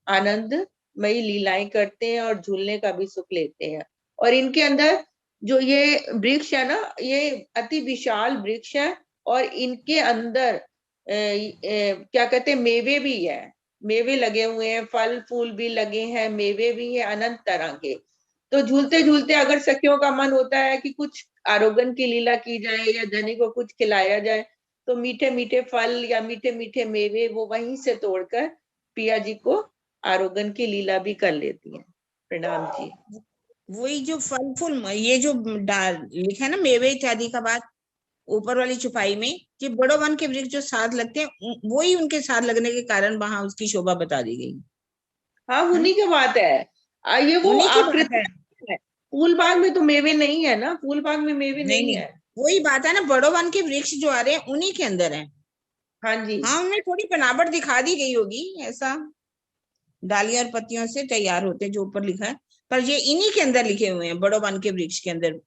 आनंदमयी लीलाएं करते हैं और झूलने का भी सुख लेते हैं। और इनके अंदर जो ये वृक्ष है ना, ये अति विशाल वृक्ष है और इनके अंदर क्या कहते हैं, मेवे भी है, मेवे लगे हुए हैं, फल फूल भी लगे हैं, मेवे भी है अनंत तरह के। तो झूलते झूलते अगर सखियों का मन होता है कि कुछ आरोगन की लीला की जाए या धनी को कुछ खिलाया जाए, तो मीठे मीठे फल या मीठे मीठे मेवे वो वहीं से तोड़कर पिया जी को आरोगन की लीला भी कर लेती हैं। प्रणाम जी।
वही जो फल फूल, ये जो लिखा है ना मेवे इत्यादि का बात ऊपर वाली छुपाई में, कि बड़ो वन के वृक्ष जो साथ लगते हैं वही उनके साथ लगने के कारण वहां उसकी शोभा बता दी गई।
हाँ, उन्हीं की बात है। ये वो आकृति है। फूल बाग में तो मेवे नहीं है ना, फूल बाग में मेवे नहीं है।
वही बात है ना, बड़ो वन के वृक्ष जो आ रहे हैं उन्हीं के अंदर है।
हाँ जी।
हाँ, उनमें थोड़ी बनावट दिखा दी गई होगी, ऐसा डालियां और पत्तियों से तैयार होते हैं जो ऊपर लिखा है, पर ये इन्हीं के अंदर लिखे हुए हैं। बड़ो वन के वृक्ष के अंदर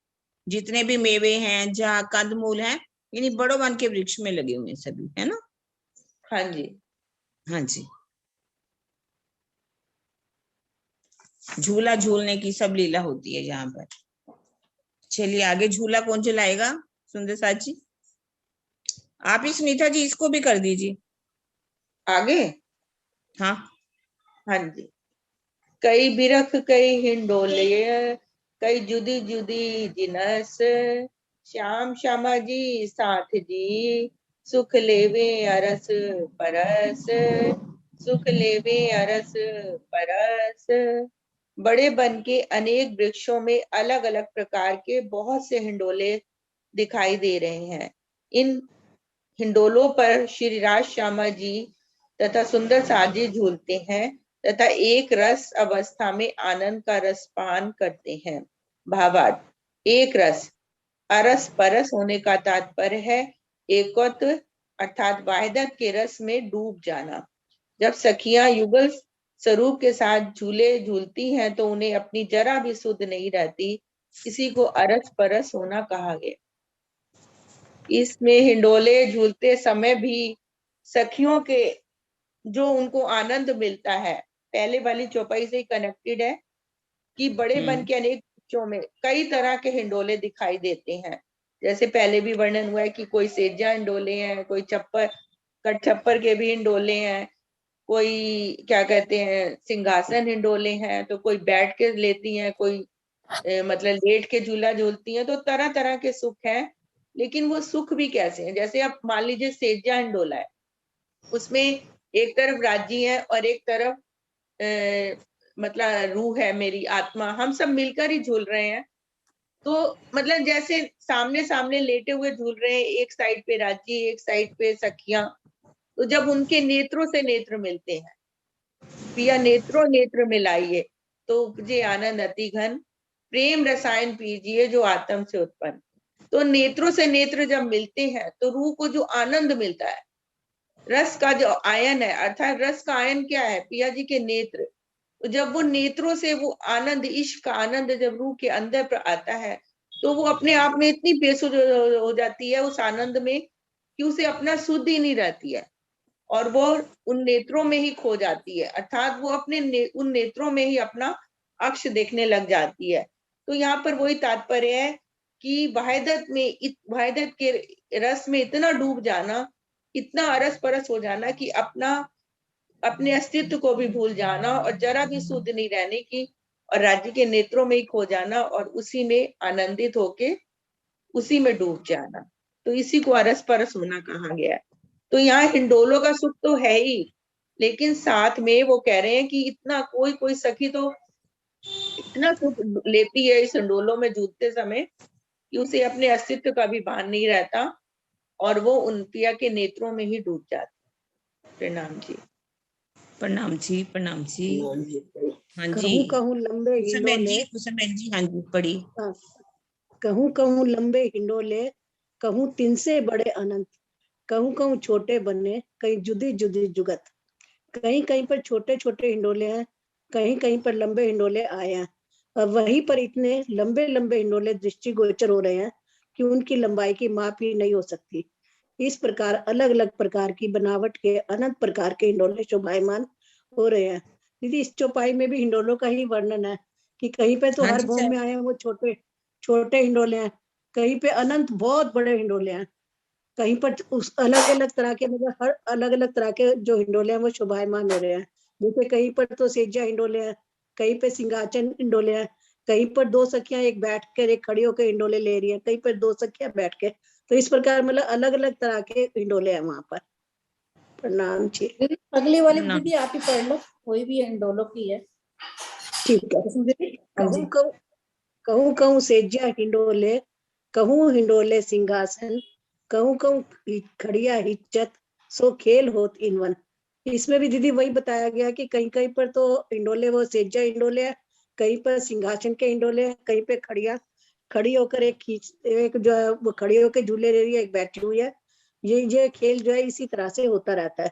जितने भी मेवे हैं, जहाँ कंदमूल हैं, इन्हीं बड़ो वन के वृक्ष में लगे हुए हैं सभी, है ना।
हाँ जी,
हाँ जी। झूला झूलने की सब लीला होती है यहाँ पर। चलिए आगे झूला कौन चलाएगा? सुंदर साथ जी, आप ही सुनीता जी इसको भी कर दीजिए
आगे।
हाँ
हाँ जी। कई बिरख कई हिंडोले, कई जुदी जुदी जिनस, श्याम श्यामा जी साथ जी, सुख लेवे अरस परस, सुख लेवे अरस परस। बड़े वन के अनेक वृक्षों में अलग अलग प्रकार के बहुत से हिंडोले दिखाई दे रहे हैं। इन हिंडोलों पर श्री राज श्यामा जी तथा सुंदर साथ जी झूलते हैं तथा एक रस अवस्था में आनंद का रस पान करते हैं। भावार्थ, एक रस, अरस परस होने का तात्पर्य है एकत्व अर्थात वाहिदत के रस में डूब जाना। जब सखियां युगल स्वरूप के साथ झूले झूलती हैं तो उन्हें अपनी जरा भी सुध नहीं रहती, इसी को अरस परस होना कहा गया। इसमें हिंडोले झूलते समय भी सखियों के जो उनको आनंद मिलता है, पहले वाली चौपाई से कनेक्टेड है कि बड़े वन के अनेक वृक्षों में कई तरह के हिंडोले दिखाई देते हैं। जैसे पहले भी वर्णन हुआ है कि कोई सेजा हिंडोले हैं, कोई छप्पर कटछप्पर के भी हिंडोले हैं, कोई क्या कहते हैं सिंहासन हिंडोले हैं, तो कोई बैठ के लेती हैं, कोई मतलब लेट के झूला झूलती हैं। तो तरह तरह के सुख हैं, लेकिन वो सुख भी कैसे हैं। जैसे आप मान लीजिए सेजा हिंडोला है, उसमें एक तरफ राज्य है और एक तरफ मतलब रूह है, मेरी आत्मा, हम सब मिलकर ही झूल रहे हैं। तो मतलब जैसे सामने सामने लेटे हुए झूल रहे हैं, एक साइड पे राज्य, एक साइड पे सखियां। तो जब उनके नेत्रों से नेत्र मिलते हैं, पिया नेत्रों नेत्र मिलाइए तो उपजे आनंद अति घन, प्रेम रसायन पीजिए जो आत्म से उत्पन्न। तो नेत्रों से नेत्र जब मिलते हैं तो रूह को जो आनंद मिलता है, रस का जो आयन है, अर्थात रस का आयन क्या है, पिया जी के नेत्र। तो जब वो नेत्रों से वो आनंद, इश्क का आनंद जब रूह के अंदर पर आता है, तो वो अपने आप में इतनी बेसुध हो जाती है उस आनंद में कि उसे अपना सुध ही नहीं रहती है, और वो उन नेत्रों में ही खो जाती है, अर्थात वो अपने उन नेत्रों में ही अपना अक्ष देखने लग जाती है। तो यहाँ पर वही तात्पर्य है कि वाहिदत के रस में इतना डूब जाना, इतना अरस परस हो जाना कि अपने अस्तित्व को भी भूल जाना और जरा भी शुद्ध नहीं रहने की, और राज्य के नेत्रों में ही खो जाना और उसी में आनंदित होके उसी में डूब जाना। तो इसी को अरस परस होना कहा गया है। तो यहाँ हिंडोलों का सुख तो है ही, लेकिन साथ में वो कह रहे हैं कि इतना कोई सखी तो इतना सुख लेती है इस हिंडोलों में जूझते समय कि उसे अपने अस्तित्व का भी भान नहीं रहता और वो उन पिया के नेत्रों में ही डूब जाती। प्रणाम जी।
प्रणाम जी, प्रणाम जी। हाँ जी,
कहूँ लंबे हिंडोले,
हाँ जी पढ़ी।
कहूँ लंबे हिंडोले, कहूँ तिनसे बड़े अनंत, कहूँ छोटे बने, कहीं जुदी जुदी जुगत। कहीं कहीं पर छोटे छोटे हिंडोले हैं, कहीं कहीं पर लंबे हिंडोले आए हैं, और वहीं पर इतने लंबे लंबे हिंडोले दृष्टिगोचर हो रहे हैं कि उनकी लंबाई की माप ही नहीं हो सकती। इस प्रकार अलग अलग प्रकार की बनावट के अनंत प्रकार के हिंडोले शोभायमान हो रहे हैं। दीदी इस चौपाई में भी हिंडोलों का ही वर्णन है कि कहीं पे तो हर भूमि में आए हैं वो छोटे छोटे हिंडोले हैं, कहीं पे अनंत बहुत बड़े हिंडोले हैं। कहीं पर उस अलग अलग तरह के, मतलब हर अलग अलग तरह के जो हिंडोले हैं वो शोभायमान हो रहे हैं। जैसे कहीं पर तो सेजा हिंडोले हैं, कहीं पे सिंहासन हिंडोले हैं, कहीं पर दो सखियां एक बैठ कर एक खड़ी होकर हिंडोले ले रही हैं, कहीं पर दो सखियां बैठ के। तो इस प्रकार मतलब अलग अलग तरह के हिंडोले हैं वहां पर। प्रणाम जी।
अगली वाली दीदी आप ही पढ़ लो, कोई भी हिंडोलों की है।
ठीक है। कहूँ कहूँ सेजा हिंडोले, कहूँ हिंडोले सिंहासन, कहूँ कहूँ खड़िया हिच्चत, सो खेल होत इनवन। इसमें भी दीदी वही बताया गया कि कहीं कहीं पर तो हिंडोले वो सेजा हिंडोले है, कहीं पर सिंहासन के हिंडोले है, कहीं पे खड़ी होकर एक जो है वो खड़ी होकर झूले ले रही है, एक बैठी हुई है। ये खेल जो है इसी तरह से होता रहता है।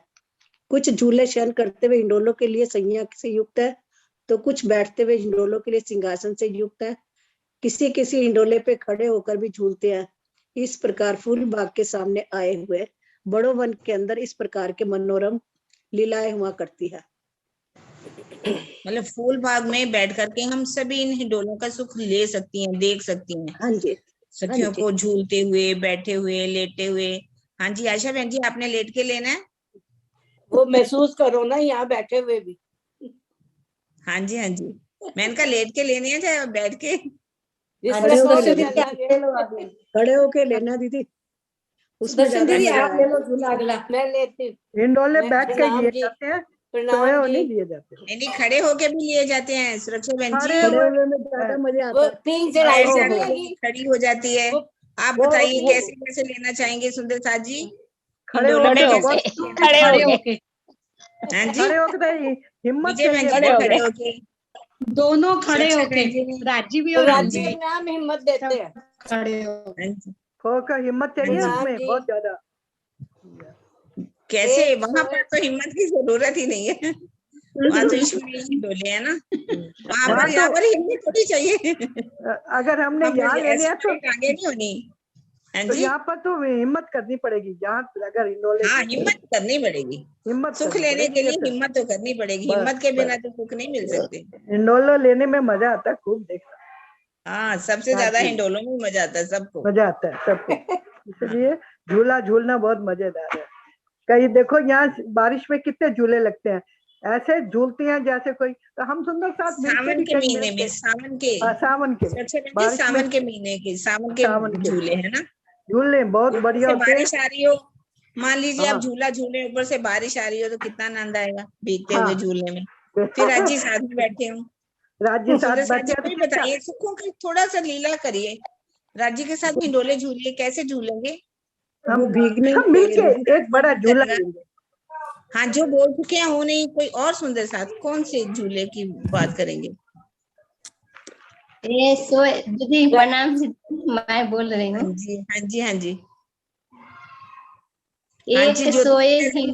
कुछ झूले शयन करते हुए हिंडोलों के लिए सैया से युक्त है, तो कुछ बैठते हुए हिंडोलों के लिए सिंहासन से युक्त है। किसी किसी हिंडोले पे खड़े होकर भी झूलते हैं। इस प्रकार फूल बाग के सामने आए हुए बड़ो वन के अंदर इस प्रकार के मनोरम लीलाएं हुआ करती है।
मतलब फूल बाग में बैठ करके हम सभी इन हिंडोलों का सुख ले सकती हैं, देख सकती हैं।
हाँ जी।
सखियों को झूलते हुए, बैठे हुए, लेटे हुए। हाँ जी आशा बहन जी, आपने लेट के लेना है?
वो महसूस करो ना यहाँ बैठे हुए भी।
हाँ जी हाँ जी, मैंने कहा लेट के लेने हैं चाहे बैठ के।
खड़े होके लेना दीदी, उसमें
दीदी आप ले लो झूला अगला।
मैं लेती हूँ।
हिंडोले बैठ के लिए जाते हैं, सोए हो नहीं लिए जाते।
नहीं, खड़े होके भी लिए जाते हैं सुरक्षा बहन जी।
खड़े हुए में ज्यादा मजा आता है।
खड़ी हो जाती है। आप बताइए कैसे कैसे लेना चाहेंगे सुंदर साथ जी?
खड़े
होके
हाँ जी,
खड़े होके हिम्मत
खड़े होके,
दोनों खड़े होके, राजी भी और
राजी नाम हिम्मत देते हैं।
खड़े होकर
हिम्मत चाहिए उसमें बहुत ज्यादा।
कैसे? वहां पर तो हिम्मत की जरूरत ही नहीं है, वहाँ तो ईश्वरीय हिंडोले है ना। वहाँ पर यहाँ पर हिम्मत थोड़ी चाहिए।
अगर हमने यहाँ लेने हैं तो
आगे नहीं होनी।
तो यहाँ पर तो हिम्मत करनी पड़ेगी। जहाँ अगर हिंडोले,
हाँ हिम्मत करनी पड़ेगी।
हिम्मत
सुख लेने के लिए हिम्मत तो करनी पड़ेगी। हिम्मत के बिना तो सुख नहीं मिल सकते।
हिंडोला लेने में मजा आता है, खूब देखना।
हाँ सबसे ज्यादा हिंडोलों में मजा आता है सबको।
मजा आता है सबको, इसलिए झूला झूलना बहुत मजेदार है। कहीं देखो यहाँ बारिश में कितने झूले लगते हैं, ऐसे झूलती हैं जैसे कोई। तो हम सुंदर साथ
सावन के महीने में, सावन के महीने के सावन के झूले है ना,
झूले बहुत बढ़िया।
बारिश आ रही हो, मान लीजिए आप झूला झूले, ऊपर से बारिश आ रही हो तो कितना आनंद आएगा भीगते हुए झूलने में। फिर राज्य साथ में बैठे हो,
राज्य साथ
बैठे। बताइए सुखों की थोड़ा सा लीला करिए, राज्य के साथ हिंडोले झूलिए। कैसे झूलेंगे?
हम भीगने मिलके एक बड़ा झूला लेंगे।
हाँ जो बोल चुके हैं वो नहीं, कोई और सुंदर साथ कौन से झूले की बात करेंगे?
ये सो दीदी प्रणाम, मैं बोल रही हूँ।
हाँ जी हाँ जी।
एक सोए ही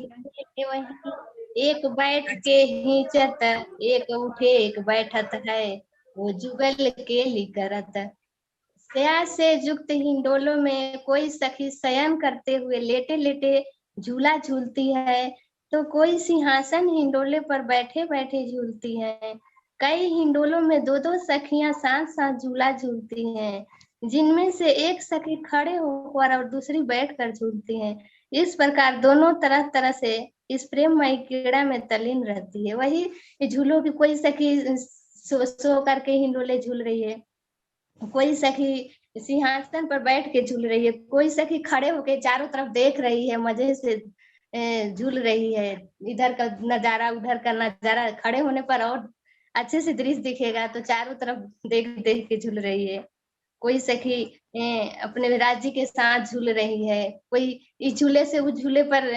एक बैठ के हिंचत, एक उठे एक बैठत है, वो जुगल के लिकरत। सया से युक्त हिंडोलों में कोई सखी शयन करते हुए लेटे लेटे झूला झूलती है, तो कोई सिंहासन हिंडोले पर बैठे बैठे झूलती है। कई हिंडोलों में दो दो सखियां साथ साथ झूला झूलती हैं, जिनमें से एक सखी खड़े होकर और दूसरी बैठकर झूलती है। इस प्रकार दोनों तरह तरह से इस प्रेममय क्रीड़ा में तल्लीन रहती है। वही झूलों की कोई सखी सो करके हिंडोले झूल रही है, कोई सखी सिंहासन पर बैठ के झूल रही है, कोई सखी खड़े होके चारों तरफ देख रही है, मजे से झूल रही है। इधर का नजारा उधर का नजारा, खड़े होने पर और अच्छे से दृश्य दिखेगा, तो चारों तरफ देख देख के झूल रही है। कोई सखी अपने राज्य के साथ झूल रही है, कोई इस झूले से उस झूले पर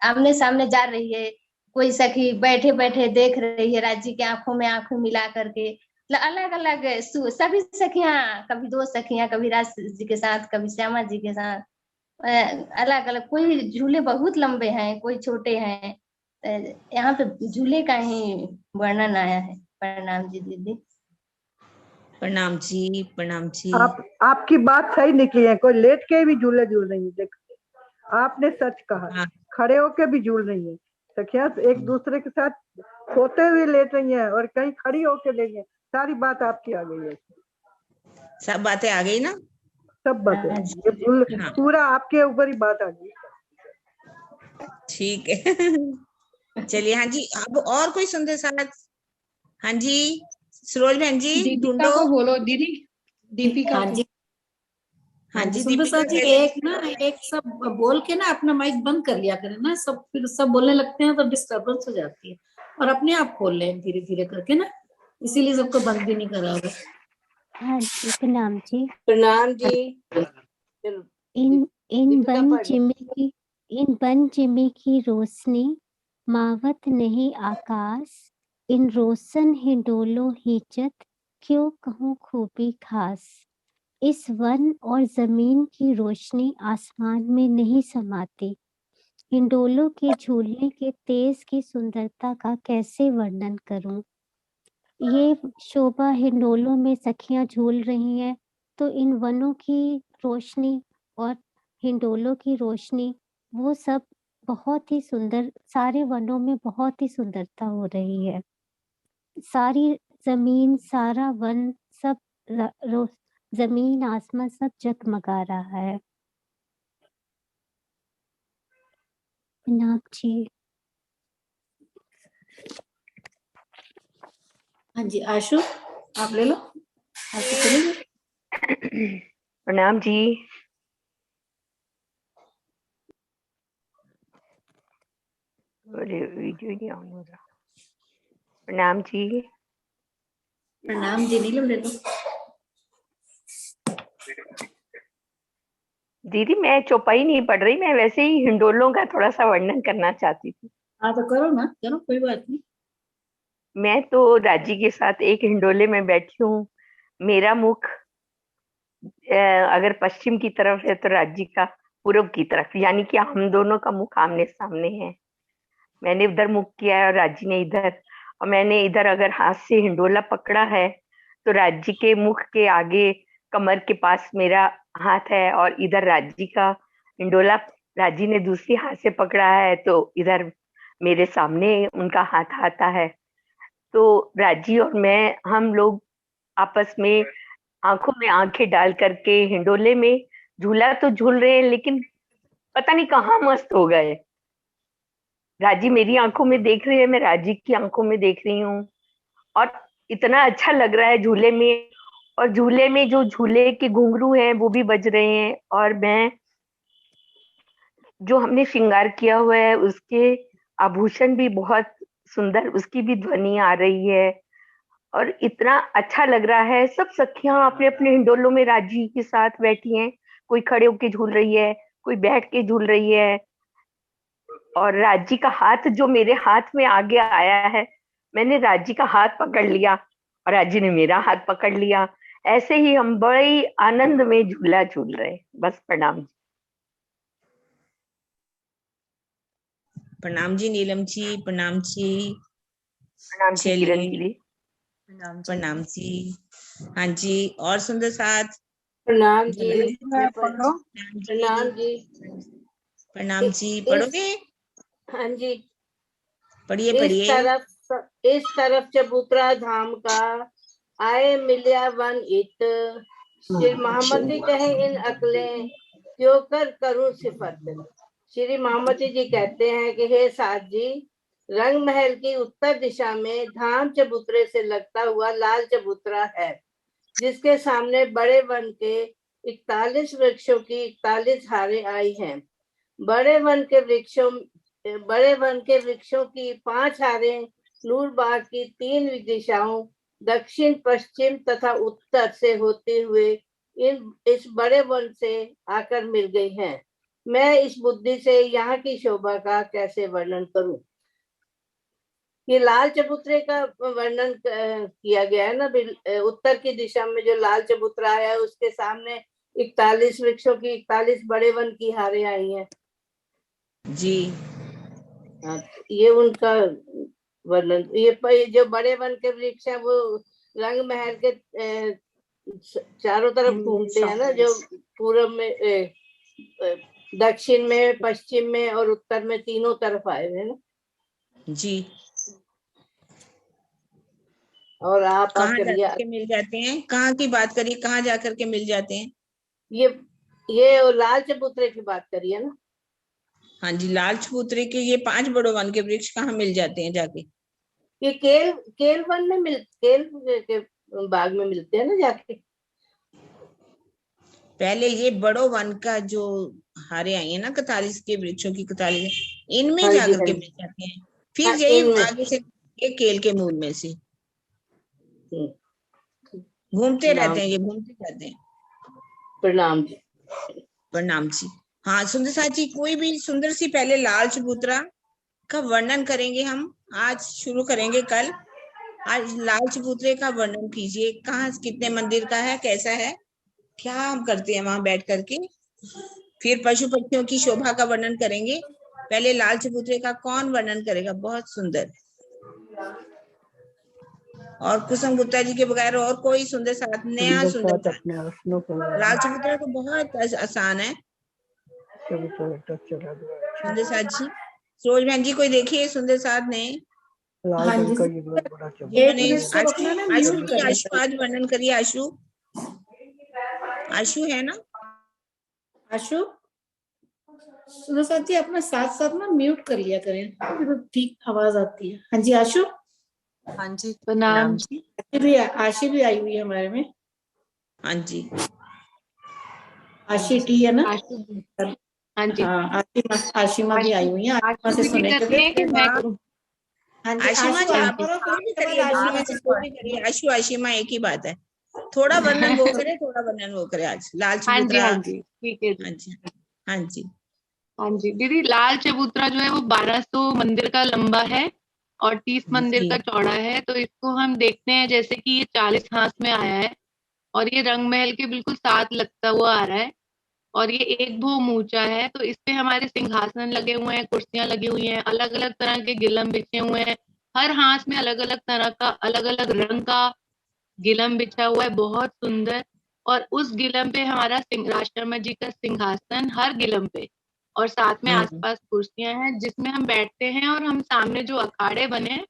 आमने सामने जा रही है, कोई सखी बैठे बैठे देख रही है, राज्य के आंखों में आंखें मिला करके। अलग अलग सभी सखियां, कभी दो सखियां, कभी राज जी के साथ, कभी श्यामा जी के साथ, अलग अलग। कोई झूले बहुत लंबे हैं, कोई छोटे हैं। यहाँ पे झूले का ही वर्णन आया है। प्रणाम जी दीदी।
प्रणाम जी, प्रणाम जी।
आपकी बात सही निकली है, कोई लेट के भी झूले झूल रही है। देखो आपने सच कहा, खड़े होके भी झूल रही है सखियां, एक दूसरे के साथ सोते हुए लेट रही है और कहीं खड़ी होके ले गई। सारी बात आपकी आ गई है,
सब बातें आ गई ना,
सब बात है, ये फुल
हाँ।
पूरा आपके ऊपर ही बात आ गई।
ठीक है चलिए। हाँ जी, अब और कोई सुंदर साथ? हाँ जी सरोज बहन जी
दीपिका
ढूंढो।
को बोलो दीदी, दीपिका
हाँ
को।
जी,
हाँ जी
सुंदर
दीपिका
साथ जी,
कैसे?
एक ना एक सब बोल के ना अपना माइक बंद कर लिया करें ना, सब फिर सब बोलने लगते हैं तो डिस्टर्बेंस हो जाती है, और अपने आप खोल लें धीरे धीरे करके ना, इसीलिए सबको बंद भी नहीं करा होगा।
हाँ जी प्रणाम जी।
प्रणाम जी।
इन इन
दीपिका
बन
पढ़ लो।
जिमी की रोशनी मावत नहीं आकाश, इन रोशन हिंडोलो हिचत क्यों कहूँ खूबी खास। इस वन और जमीन की रोशनी आसमान में नहीं समाती, हिंडोलों के झूलने के तेज की सुंदरता का कैसे वर्णन करूं। ये शोभा हिंडोलों में सखियां झूल रही हैं, तो इन वनों की रोशनी और हिंडोलों की रोशनी, वो सब बहुत ही सुंदर, सारे वनों में बहुत ही सुंदरता हो रही है। सारी जमीन, सारा वन, सब जमीन आसमान सब जगमगा रहा है। नाग जी।
हाँ जी आशु, आप ले लो। आशु चलेगी।
प्रणाम जी। अरे वीडियो नहीं ऑन हो रहा। प्रणाम जी।
प्रणाम जी, नीलम ले लो।
दीदी मैं चौपाई नहीं पढ़ रही, मैं वैसे ही हिंडोलों का थोड़ा सा वर्णन करना चाहती थी।
हाँ तो करो ना, चलो कोई बात नहीं।
मैं तो राजी के साथ एक हिंडोले में बैठी हूँ। मेरा मुख अगर पश्चिम की तरफ है तो राजी का पूर्व की तरफ, यानी कि हम दोनों का मुख आमने सामने है। मैंने उधर मुख किया है और राजी ने इधर, और मैंने इधर अगर हाथ से हिंडोला पकड़ा है तो राजी के मुख के आगे कमर के पास मेरा हाथ है, और इधर राजी का हिंडोला राजी ने दूसरी हाथ से पकड़ा है, तो इधर मेरे सामने उनका हाथ आता है। तो राजी और मैं, हम लोग आपस में आंखों में आंखें डाल करके हिंडोले में झूला तो झूल रहे हैं, लेकिन पता नहीं कहाँ मस्त हो गए। राजी मेरी आंखों में देख रही है, मैं राजी की आंखों में देख रही हूँ, और इतना अच्छा लग रहा है झूले में। और झूले में जो झूले के घुंघरू हैं वो भी बज रहे हैं, और मैं जो हमने श्रृंगार किया हुआ है उसके आभूषण भी बहुत सुंदर, उसकी भी ध्वनि आ रही है, और इतना अच्छा लग रहा है। सब सखियां अपने अपने हिंडोलों में राजी के साथ बैठी हैं, कोई खड़े होके झूल रही है, कोई बैठ के झूल रही है। और राजी का हाथ जो मेरे हाथ में आगे आया है, मैंने राजी का हाथ पकड़ लिया और राजी ने मेरा हाथ पकड़ लिया। ऐसे ही हम बड़े आनंद में झूला झूल रहे। बस प्रणाम।
प्रणाम जी नीलम जी, प्रणाम जी।
प्रणाम जी किरण दीदी।
प्रणाम जी। हाँ जी, और सुंदर साथ?
प्रणाम जी।
प्रणाम जी। प्रणाम जी। पढ़ोगे?
हाँ जी।
पढ़िए
इस
पढ़िए।
तरफ चबूतरा धाम का आए मिलिया वन इत, श्री महामती कहे इन अकलें क्यों कर करूं सिफत। श्री महामती जी कहते हैं कि हे साथ जी, रंग महल की उत्तर दिशा में धाम चबूतरे से लगता हुआ लाल चबूतरा है, जिसके सामने बड़े वन के 41 वृक्षों की 41 हारें आई हैं। बड़े वन के वृक्षों की 5 हारें नूरबाग की 3 दिशाओं दक्षिण, पश्चिम तथा उत्तर से होते हुए इस बड़े वन से आकर मिल गई हैं। मैं इस बुद्धि से यहाँ की शोभा का कैसे वर्णन करूं। ये लाल चबूतरे का वर्णन किया गया है ना। उत्तर की दिशा में जो लाल चबूतरा है उसके सामने 41 वृक्षों की 41 बड़े वन की हारें आई हैं
जी।
ये उनका वर्णन। ये जो बड़े वन के वृक्ष है वो रंग महल के चारों तरफ घूमते हैं ना, जो पूर्व में, दक्षिण में, पश्चिम में और उत्तर में, तीनों तरफ आए हुए ना
जी।
और आप
कहाँ जाकर के मिल जाते हैं? कहाँ की बात करिए, कहाँ जाकर के मिल जाते हैं?
ये लाल चबूतरे की बात करिए ना।
हाँ जी, लाल चबूतरे के ये 5 बड़ो वन के वृक्ष कहाँ मिल जाते हैं जाके?
ये केल वन में केल के बाग में मिलते हैं ना जाके।
पहले ये बड़ो वन का जो हारे आई है ना 41 के वृक्षों की 41, इनमें
हाँ जी,
जाकर
हाँ
के
जी।
मिल जाते हैं। फिर
हाँ,
यही
इनमें।
आगे से ये केल के मूल में से घूमते रहते हैं, ये घूमते रहते हैं।
प्रणाम जी।
प्रणाम जी। हाँ सुंदर साथ जी, कोई भी सुंदर सी पहले लाल चबूतरा का वर्णन करेंगे हम, आज शुरू करेंगे कल। आज लाल चबूतरे का वर्णन कीजिए, कहाँ कितने मंदिर का है, कैसा है, क्या हम करते हैं वहां बैठ करके। फिर पशु पक्षियों की शोभा का वर्णन करेंगे। पहले लाल चबूतरे का कौन वर्णन करेगा? बहुत सुंदर। और कुसुम गुप्ता जी के बगैर और कोई सुंदर साथ नया सुंदर साथ। लाल चबूतरा तो बहुत आसान है। सुंदर साथ जी, सरोज बहन जी कोई देखिए सुंदर साथ ने आशु आज वर्णन करिए। आशु है ना?
आशु सुनो साथी, अपना साथ साथ ना म्यूट कर लिया करें, तो ठीक आवाज आती है। हाँ जी आशु।
हाँ जी
प्रणाम जी। आशी भी आई हुई है हमारे में।
हाँ जी
आशी टी है ना?
हाँ जी।
हाँ आशिमा भी आई हुई है। आशिमा से सुने
आशिमा एक ही बात है, थोड़ा वर्णन वो करे, थोड़ा वर्णन वो करे। आज लाल चबूतरा।
हाँ जी ठीक है।
हाँ जी हाँ जी
हाँ जी दीदी, लाल चबूतरा जो है वो 1200 मंदिर का लंबा है और 30 मंदिर का चौड़ा है। तो इसको हम देखते हैं जैसे कि ये 40 हाथ में आया है और ये रंग महल के बिल्कुल साथ लगता हुआ आ रहा है और ये 1 भोम ऊंचा है। तो इस पे हमारे सिंहासन लगे हुए हैं, कुर्सियां लगी हुई हैं, अलग अलग तरह के गिलम बिछे हुए हैं। हर हाथ में अलग अलग तरह का, अलग अलग रंग का गिलम बिछा हुआ है, बहुत सुंदर। और उस गिलम पे हमारा राज शर्मा जी का सिंहासन हर गिलम पे, और साथ में आसपास कुर्सियां हैं जिसमें हम बैठते हैं। और हम सामने जो अखाड़े बने हैं,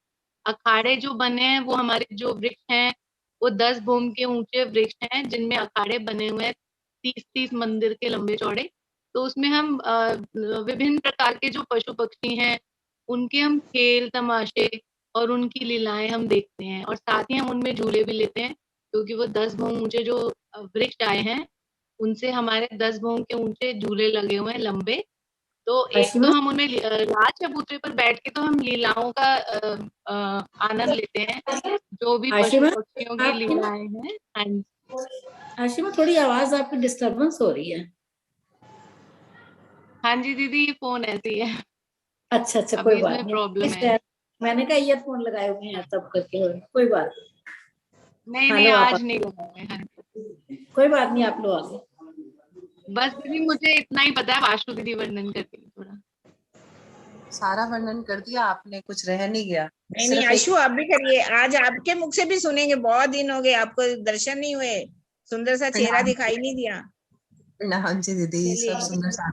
अखाड़े जो बने हैं वो हमारे जो वृक्ष हैं वो 10 भूम के ऊंचे वृक्ष हैं जिनमें अखाड़े बने हुए हैं 30-30 मंदिर के लंबे चौड़े। तो उसमें हम विभिन्न प्रकार के जो पशु पक्षी हैं उनके हम खेल तमाशे और उनकी लीलाएं हम देखते हैं, और साथ ही हम उनमें झूले भी लेते हैं क्योंकि वो 10 भूम ऊंचे जो वृक्ष आए हैं उनसे हमारे 10 भूम के ऊंचे झूले लगे हुए हैं लंबे। तो एक तो हम उनमें लाल चबूतरे पर बैठ के तो हम लीलाओं का आनंद लेते हैं, जो भी पशु पक्षियों की लीलाएं हैं। हाँ जी
आशिमा, थोड़ी आवाज आपकी डिस्टरबेंस हो रही है।
हाँ जी दीदी, ये फोन ऐसी है।
अच्छा अच्छा, कोई बात नहीं,
प्रॉब्लम है।
मैंने कहा ईयरफोन लगाए हुए हैं तब करके, कोई बात
नहीं। नहीं आज नहीं लगाए हैं।
कोई बात नहीं, आप लोग आगे।
बस दीदी मुझे इतना ही पता है, आशु दीदी वर्णन करती है थोड़ा।
सारा वर्णन कर दिया आपने, कुछ रह नहीं गया।
नहीं आशु आप भी करिए, आज आपके मुख से भी सुनेंगे। बहुत दिन हो गए, आपको दर्शन नहीं हुए, सुंदर सा चेहरा दिखाई नहीं दिया।
प्रणाम जी दीदी, सब सुंदर सा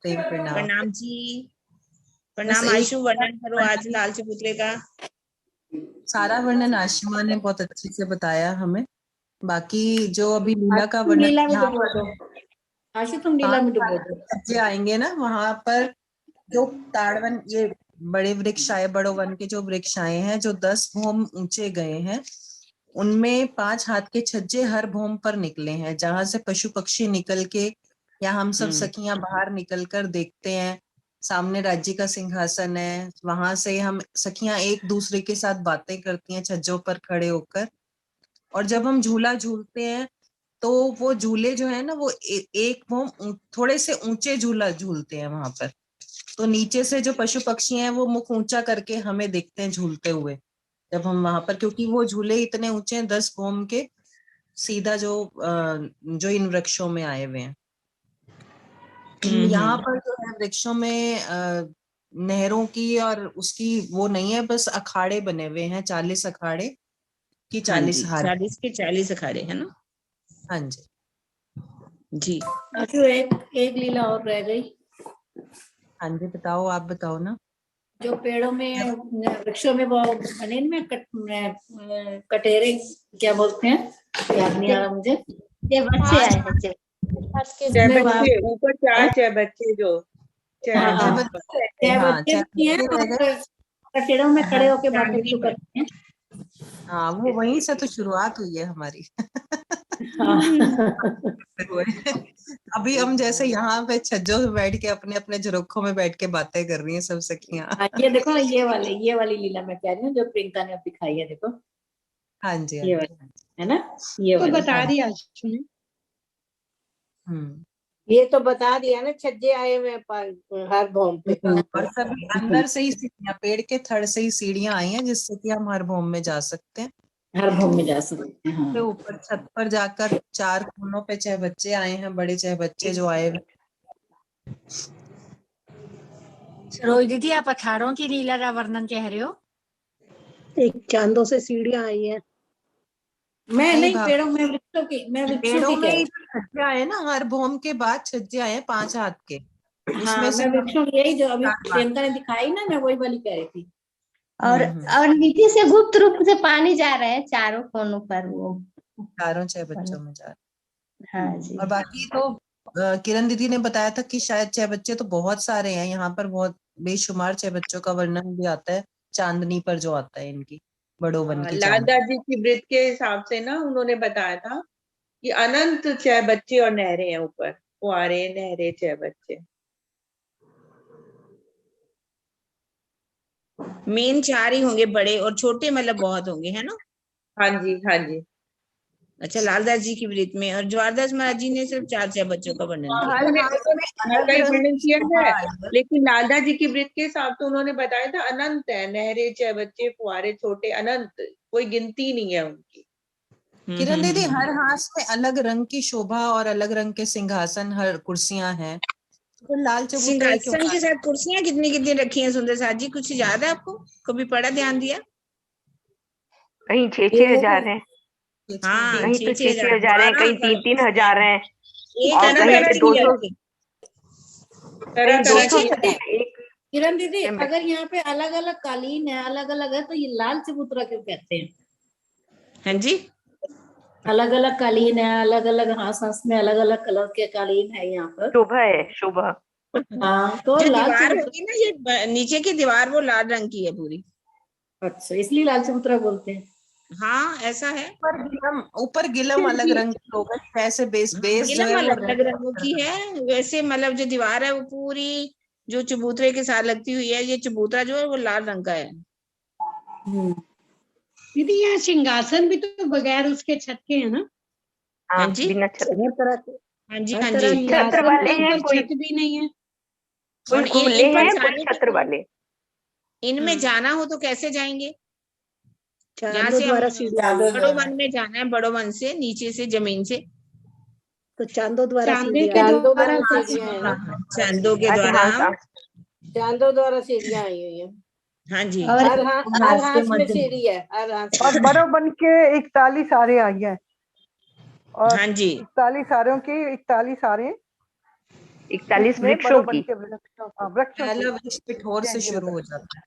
प्रेम प्रणाम।
प्रणाम जी, प्रणाम। आशु वर्णन करो आज लाल चबूतरे का।
सारा वर्णन आशिमा ने बहुत अच्छे से बताया हमें। बाकी जो अभी लीला का वर्णन,
आशु तुम लीला में डुबो दो।
आएंगे ना वहां पर जो ताड़वन, ये बड़े वृक्ष आए, बड़ो वन के जो वृक्ष आए हैं जो 10 भोम ऊंचे गए हैं, उनमें 5 हाथ के छज्जे हर भोम पर निकले हैं, जहां से पशु पक्षी निकल के या हम सब सखियां बाहर निकल कर देखते हैं। सामने राज्य का सिंहासन है, वहां से हम सखियां एक दूसरे के साथ बातें करती हैं छज्जों पर खड़े होकर। और जब हम झूला झूलते हैं तो वो झूले जो है ना वो एक भोम थोड़े से ऊंचे झूला झूलते हैं वहां पर। तो नीचे से जो पशु पक्षी हैं वो मुख ऊंचा करके हमें देखते हैं झूलते हुए जब हम वहां पर, क्योंकि वो झूले इतने ऊंचे हैं 10 भोम के, सीधा जो इन वृक्षों में आए हुए हैं। यहाँ पर जो है वृक्षों में नहरों की और उसकी वो नहीं है, बस अखाड़े बने हुए हैं, 40 अखाड़े की 40 हार।
40 के 40 अखाड़े है ना?
हाँ जी
जी।
एक लीला और रह गई।
हाँ जी बताओ, आप बताओ ना।
जो पेड़ों में वृक्षों में वो बने में कटेरे क्या बोलते हैं, याद नहीं आ रहा मुझे।
ये बच्चे आए बच्चे।
छह बच्चे ऊपर, छह बच्चे जो
हाँ, बच्चे भी हैं और कचड़ों में खड़े होके बातें तो करते हैं।
हाँ, वो वहीं से तो शुरुआत हुई है हमारी। अभी हम जैसे यहाँ पे छज्जों में बैठ के अपने अपने झरोखों में बैठ के बातें कर रही हैं सब सखियां।
ये देखो, ये वाली लीला मैं कह रही हूँ जो प्रियंका ने अब दिखाई है, देखो।
हाँ जी,
ये वाली है ना, ये
तो
वाली।
बता दिया सुने।
ये तो बता दिया ना, छज्जे आए हुए हर भूम पे।
और सभी अंदर से ही सीढ़ियां, पेड़ के थड़ से ही सीढ़ियां आई हैं जिससे कि हम हर भूम में जा सकते हैं।
हर भूम में जा सकते हैं। हाँ।
तो ऊपर छत पर जाकर 4 कोनों पे 6 बच्चे आए हैं, बड़े 6 बच्चे जो आए हुए।
सरोज दीदी, आप अखाड़ों की लीला का वर्णन कह रहे हो?
एक चांदों से सीढ़ियां आई हैं।
मैं नहीं, पेड़ों में वृक्षों की, मैं वृक्षों
पेड़ों
की
में
कह
ही
रही
छज्जे आए ना, हर भूम के बाद छज्जे आए 5 हाथ के।
हूँ।
उसमें
हाँ,
से
मैं वृक्षों की, यही जो अभी प्रियंका ने दिखाई ना, मैं वही वाली कह रही थी।
और नीचे से गुप्त रूप से पानी जा रहे हैं चारों कोनों पर, वो
चारों 6 बच्चों में जा रहे।
हाँ जी।
और बाकी तो किरण दीदी ने बताया था कि शायद 6 बच्चे तो बहुत सारे हैं यहाँ पर, बहुत बेशुमार 6 बच्चों का वर्णन भी आता है चांदनी पर जो आता है इनकी, बड़ो वन की
लाल
चांदनी।
दादी की वृत्त के हिसाब से ना उन्होंने बताया था कि अनंत 6 बच्चे और नहरें हैं ऊपर, फुआरे नहरें 6 बच्चे।
मेन 4 ही होंगे बड़े, और छोटे मतलब बहुत होंगे, है ना?
हाँ जी, हाँ जी।
अच्छा, लालदास जी की वृत्त में, और ज्वारदास महाराज जी ने सिर्फ 4 बच्चों का वर्णन किया।
कई वर्णन किया है, लेकिन लालदास जी की वृत्त के हिसाब से उन्होंने बताया था अनंत है, नहरें 6 बच्चे, फुआरे छोटे, अनंत, कोई गिनती नहीं है उनकी।
किरण दीदी, हर हाथ में अलग रंग की शोभा और अलग रंग के सिंहासन, हर कुर्सियां हैं, तो लाल चबूतरा क्यों?
सिंहासन के साथ कुर्सियां कितनी कितनी रखी हैं सुंदर साथ जी, कुछ याद है आपको? कभी पढ़ा, ध्यान दिया?
कहीं 6-6 हजार है,
हाँ,
कहीं तो 6-6 हजार है, कहीं 3-3
12
हजार है,
एक
और कहीं पे 200,
तरह तरह की।
किरण दीदी, अगर यहाँ पे अलग अलग कालीन है, अलग अलग है, तो ये लाल चबूतरा क्यों कहते हैं?
हाँ जी,
अलग अलग कालीन है, अलग अलग हाथ में अलग अलग कलर के कालीन है यहाँ पर।
शोभा है, शोभा।
हाँ, तो
जो
लाल
दीवार होगी ना, ये नीचे की दीवार वो लाल रंग की है पूरी।
अच्छा, इसलिए लाल चबूतरा बोलते हैं।
हाँ, ऐसा है।
ऊपर गिलम अलग रंग की होगा, ऐसे बेस जो
गिलम
है वो
अलग अलग रंगों की है, वैसे मतलब जो दीवार है वो पूरी जो चबूतरे के साथ लगती हुई है, ये चबूतरा जो है वो लाल रंग का है।
दीदी, यहाँ सिंहासन भी तो बगैर उसके छत के है ना?
हाँ जी,
बिना छत के।
हाँ जी, हाँ जी।
छत्र वाले हैं, कोई
छत भी नहीं है,
कोई
और
खुले
इन पर
हैं,
जाने
कोई
के
छत्र वाले।
इनमें जाना हो तो कैसे जाएंगे? यहाँ
चांदों
से
द्वारा
हम
सीढ़ियां,
बड़ो वन में जाना है, बड़ो वन से नीचे से जमीन से,
तो चांदों द्वारा
चांदे
सीढ़ियां।
के
चांदों
द्वारा
द्वारा सीढ़ियां हैं ना,
चांदों के
अच्छा,
द्वारा
हाँ,
हम,
चांदों द्वारा सीढ़ियां आई हुई हैं।
हाँ जी,
हर हाथ में सीढ़ी है, हर हाथ
और बड़ो बन के 41 आरे आई हैं, और
हाँ जी,
41 आरों के 41 आरे
41
उसमें
वृक्षों
बड़ो बन
की।
के वृक्षों
पहला वृक्ष पिठोर से शुरू हो जाता है,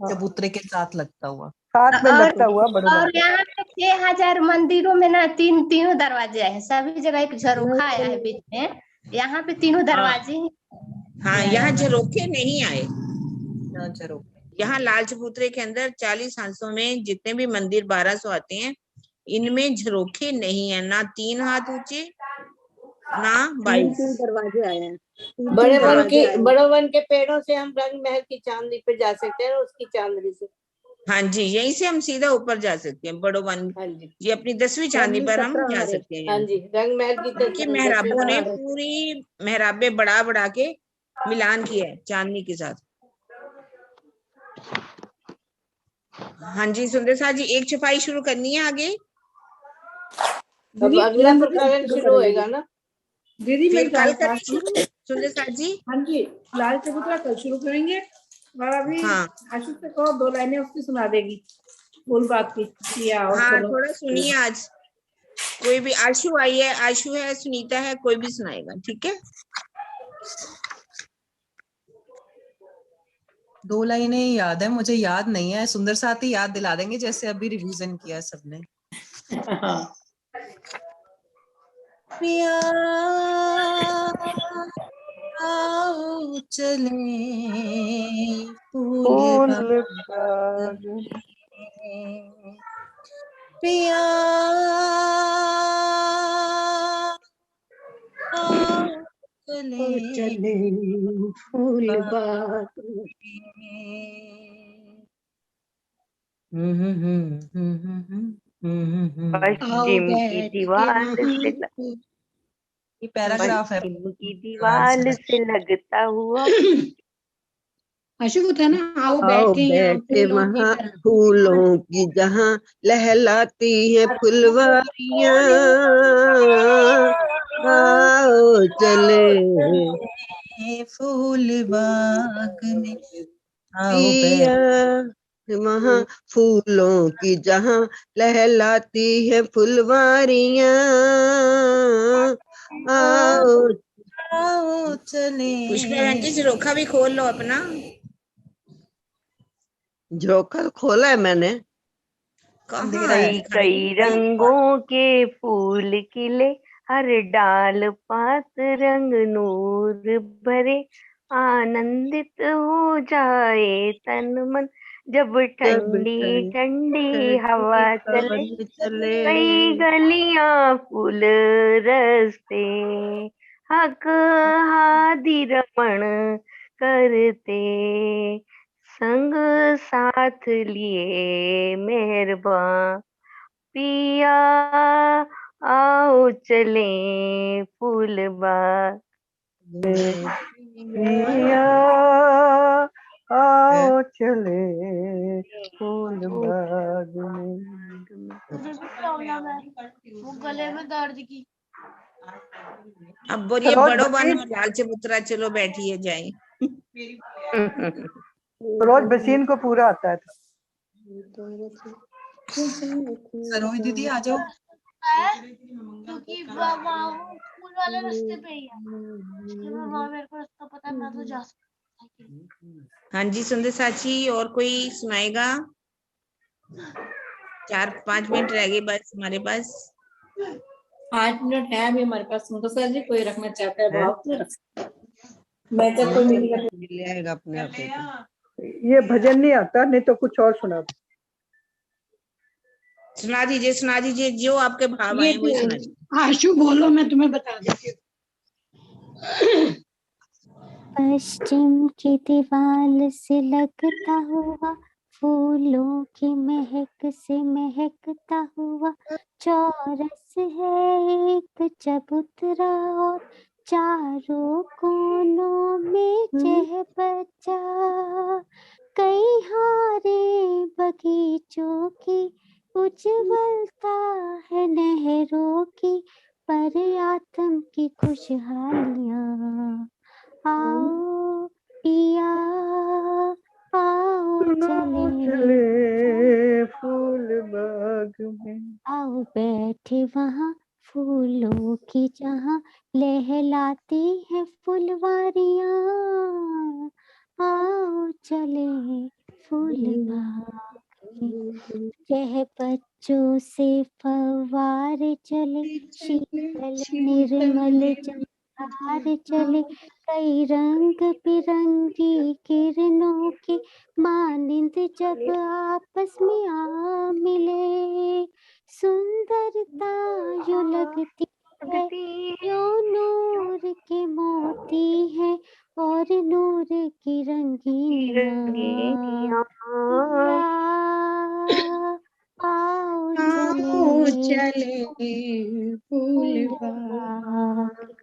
चबूतरे के साथ लगता हुआ,
साथ में लगता हुआ बड़ो बन
और यहाँ पे 6000 मंदिरों में ना तीनों दरवाजे हैं, सभी जगह एक झरोखा आया है बीच में, यहाँ पे तीनों दरवाजे हैं।
हाँ, यहाँ झरोखे नहीं आए।
झरोखे
यहाँ लाल चबूतरे के अंदर 40 हाथों में जितने भी मंदिर 1200 आते हैं, इनमें झरोखे नहीं है, ना 3 हाथ ऊंचे, ना 22
दरवाजे आए हैं।
बड़े वन के पेड़ों से हम रंग महल की चांदनी पे जा सकते हैं, उसकी चांदनी से।
हाँ जी, यहीं से हम सीधा ऊपर जा सकते हैं, बड़ो वन।
हाँ जी,
ये अपनी 10वीं चांदनी पर हम जा सकते हैं।
हाँ जी, रंग महल की
मेहराबों ने पूरी मेहराबे बढ़ा बढ़ा के मिलान किया है चांदनी के साथ। हाँ जी, सुंदर साहब जी, एक छपाई शुरू करनी है आगे।
अब अगला प्रकरण शुरू होएगा ना
दीदी,
फिर
मेरी
कल
बात
करें शुरू, सुंदर साहब जी?
हाँ जी, लाल चबूतरा कल शुरू करेंगे, और अभी
हाँ,
आशीष से कहो 2 लाइनें उसकी सुना देगी, फूल बात की।
हाँ, थोड़ा सुनिए आज। कोई भी, आशु आई है, आशु है, सुनीता है, कोई भी सुनाएगा, ठीक है?
2 लाइनें याद है, मुझे याद नहीं है, सुंदर साथ ही याद दिला देंगे, जैसे अभी रिवीजन किया सबने। पिया आओ चले फूल बाग में। पिया आओ
चले फूल बाग
पश्चिम की दीवार से
ये पैराग्राफ है।
पश्चिम की दीवार से लगता हुआ
आशु था ना, आओ बैठे यहाँ
बैठे
फूलों की
वहाँ
तरह।
फूलों की जहाँ लहलाती है फुलवारियाँ, आओ चले
फूल बाग में आओ
पिया वहाँ फूलों की जहाँ लहलाती है फुलवारियाँ,
आओ चले।
पुष्पा बहन झरोखा भी खोल लो अपना।
झरोखा खोला है मैंने।
कई कई रंगों के फूल खिले, हर डाल पात रंग नूर भरे, आनंदित हो जाए तन मन जब ठंडी ठंडी हवा चले। कई गलियां फूल रस्ते हक हादी रमण करते, संग साथ लिए मेहरबान पिया आओ चले फूल बाग।
पिया आओ चले फूल बाग में।
वो गले में दर्द की।
अब बोलिए बड़ो बनो लाल चबूतरा चलो बैठिए जाए।
रोज बसीन को पूरा आता है।
सरोज दीदी आ जाओ।
क्योंकि स्कूल वाले रास्ते पे ही है, मेरे को रास्ता पता है, मैं तो जा सकता।
हाँ जी सुंदर साची, और कोई सुनाएगा? 4-5 मिनट रह गए बस हमारे पास।
5 मिनट है अभी हमारे पास। सुंदर सर जी कोई रखना चाहता है भाव तो रख। मैं तो कोई
ले आएगा अपने आप।
ये भजन नहीं आता, नहीं तो कुछ और सुना।
सुना दीजिए जो आपके भाव आए वही सुना दीजिए।
आशु बोलो, मैं तुम्हें बता देती हूँ।
पश्चिम की दीवार से लगता हुआ, फूलों की महक से महकता हुआ, चौरस है एक चबूतरा और चारों कोनों में चहबच्चा, कई हारे बगीचों की उज्ज्वलता है नहरों की, पर आत्म की खुशहालियाँ। आओ पिया आओ चले
फूल बाग में।
आओ बैठे वहाँ फूलों की जहाँ लहलाती है फुलवारियाँ, आओ चले फूल बाग में। यह बच्चों से फव्वारे चले, शीतल निर्मल जलधार चले, कई रंग बिरंगी किरणों की मानिंद जब आपस में आ मिले, सुंदरता यूं लगती है यो नूर के मोती है और नूर की रंगीनियां। आओ
चले फूल बाग।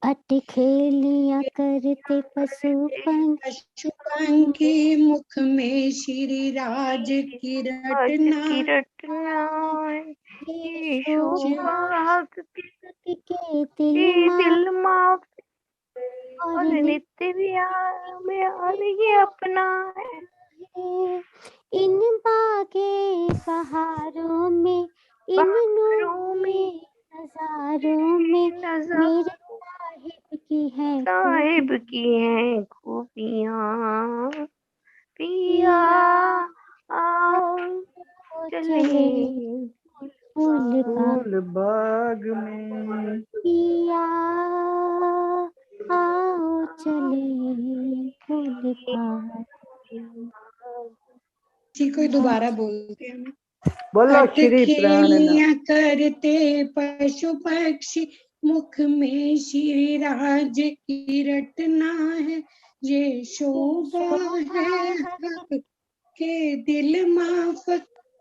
अटखेलियां करते पशु
पंखी, मुख में श्री राज की रटना,
शोभा के
दिल माँ और नित्य विहार ये अपना है।
इन बागे बहारों में, इन नूरे नजारों में, मेरे
साहिब की है खूबियाँ। पिया आओ चले
फूल बाग में
पिया आओ चले फूल बाग।
ठीक कोई दोबारा बोलते हैं हमें।
बोलो श्री
खेलियां करते पशु पक्षी, मुख में श्री राज की रटना है। ये शोभा है हक के दिल माफ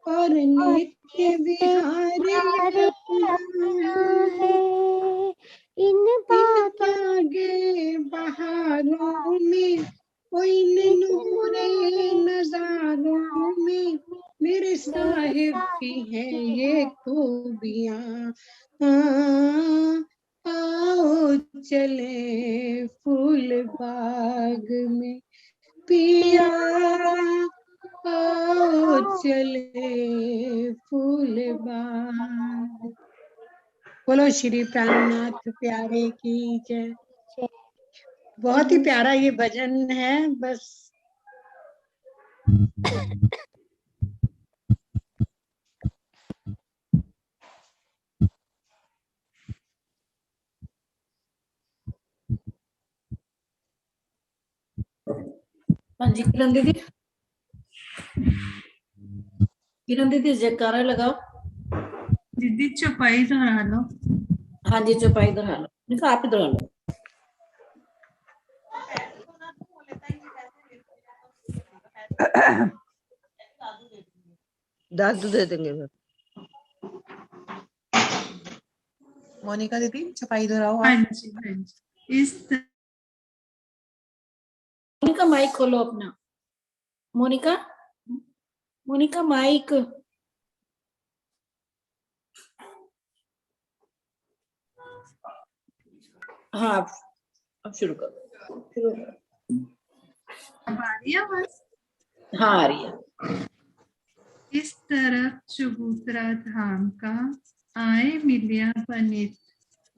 और नित्य विहार
है। इन
बागे बहारों में, इन नूरे नजारों में, मेरे साहिब की है ये खूबियाँ। आओ चले फूल बाग में पिया, आओ चले फूल बाग। बोलो श्री प्राणनाथ प्यारे की जय। बहुत ही प्यारा ये भजन है। बस
हाँ जी किरण दीदी, किरण दीदी जयकारा लगाओ।
दीदी चौपाई दोहरा लो।
हाँ जी चौपाई दोहरा लो। देखो आप ही दोहरा लो।
दादू दे देंगे।
मोनिका दीदी छपाई दोहराओ।
हाँ जी हाँ जी। इस
मोनिका माइक खोलो अपना। मोनिका, मोनिका माइक। हाँ अब शुरू करो। शुरू करो।
अब आ रही है आवाज?
हाँ आ रही है।
इस तरफ चबूतरा धाम का आए मिलिया बनित,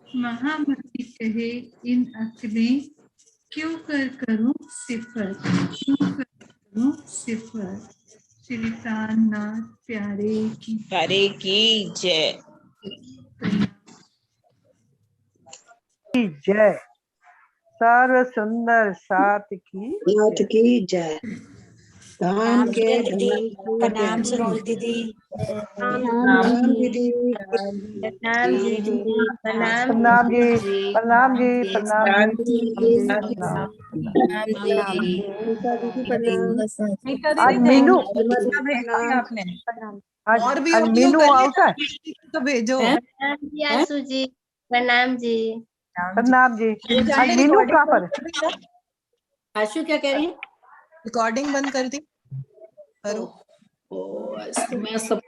महामती कहे इन अकलें क्यों कर करूं सिफर, क्यों कर करूं सिफर। श्री प्राणनाथ प्यारे की
जय।
जय। सर्व सुंदर साथ की
जय।
प्रणाम
के
दीदी, प्रणाम सरोज दीदी।
प्रणाम
दीदी।
प्रणाम जी दीदी, प्रणाम
प्रणाम जी, प्रणाम जी, प्रणाम जी,
प्रणाम जी।
आज मीनू
आपने और भी
आज मीनू आउट है।
तो भेजो।
प्रणाम जी आशु जी, प्रणाम जी।
प्रणाम जी। आज मीनू कहाँ पर है?
आशु क्या कह रही है?
रिकॉर्डिंग बंद कर दी।
मैं सब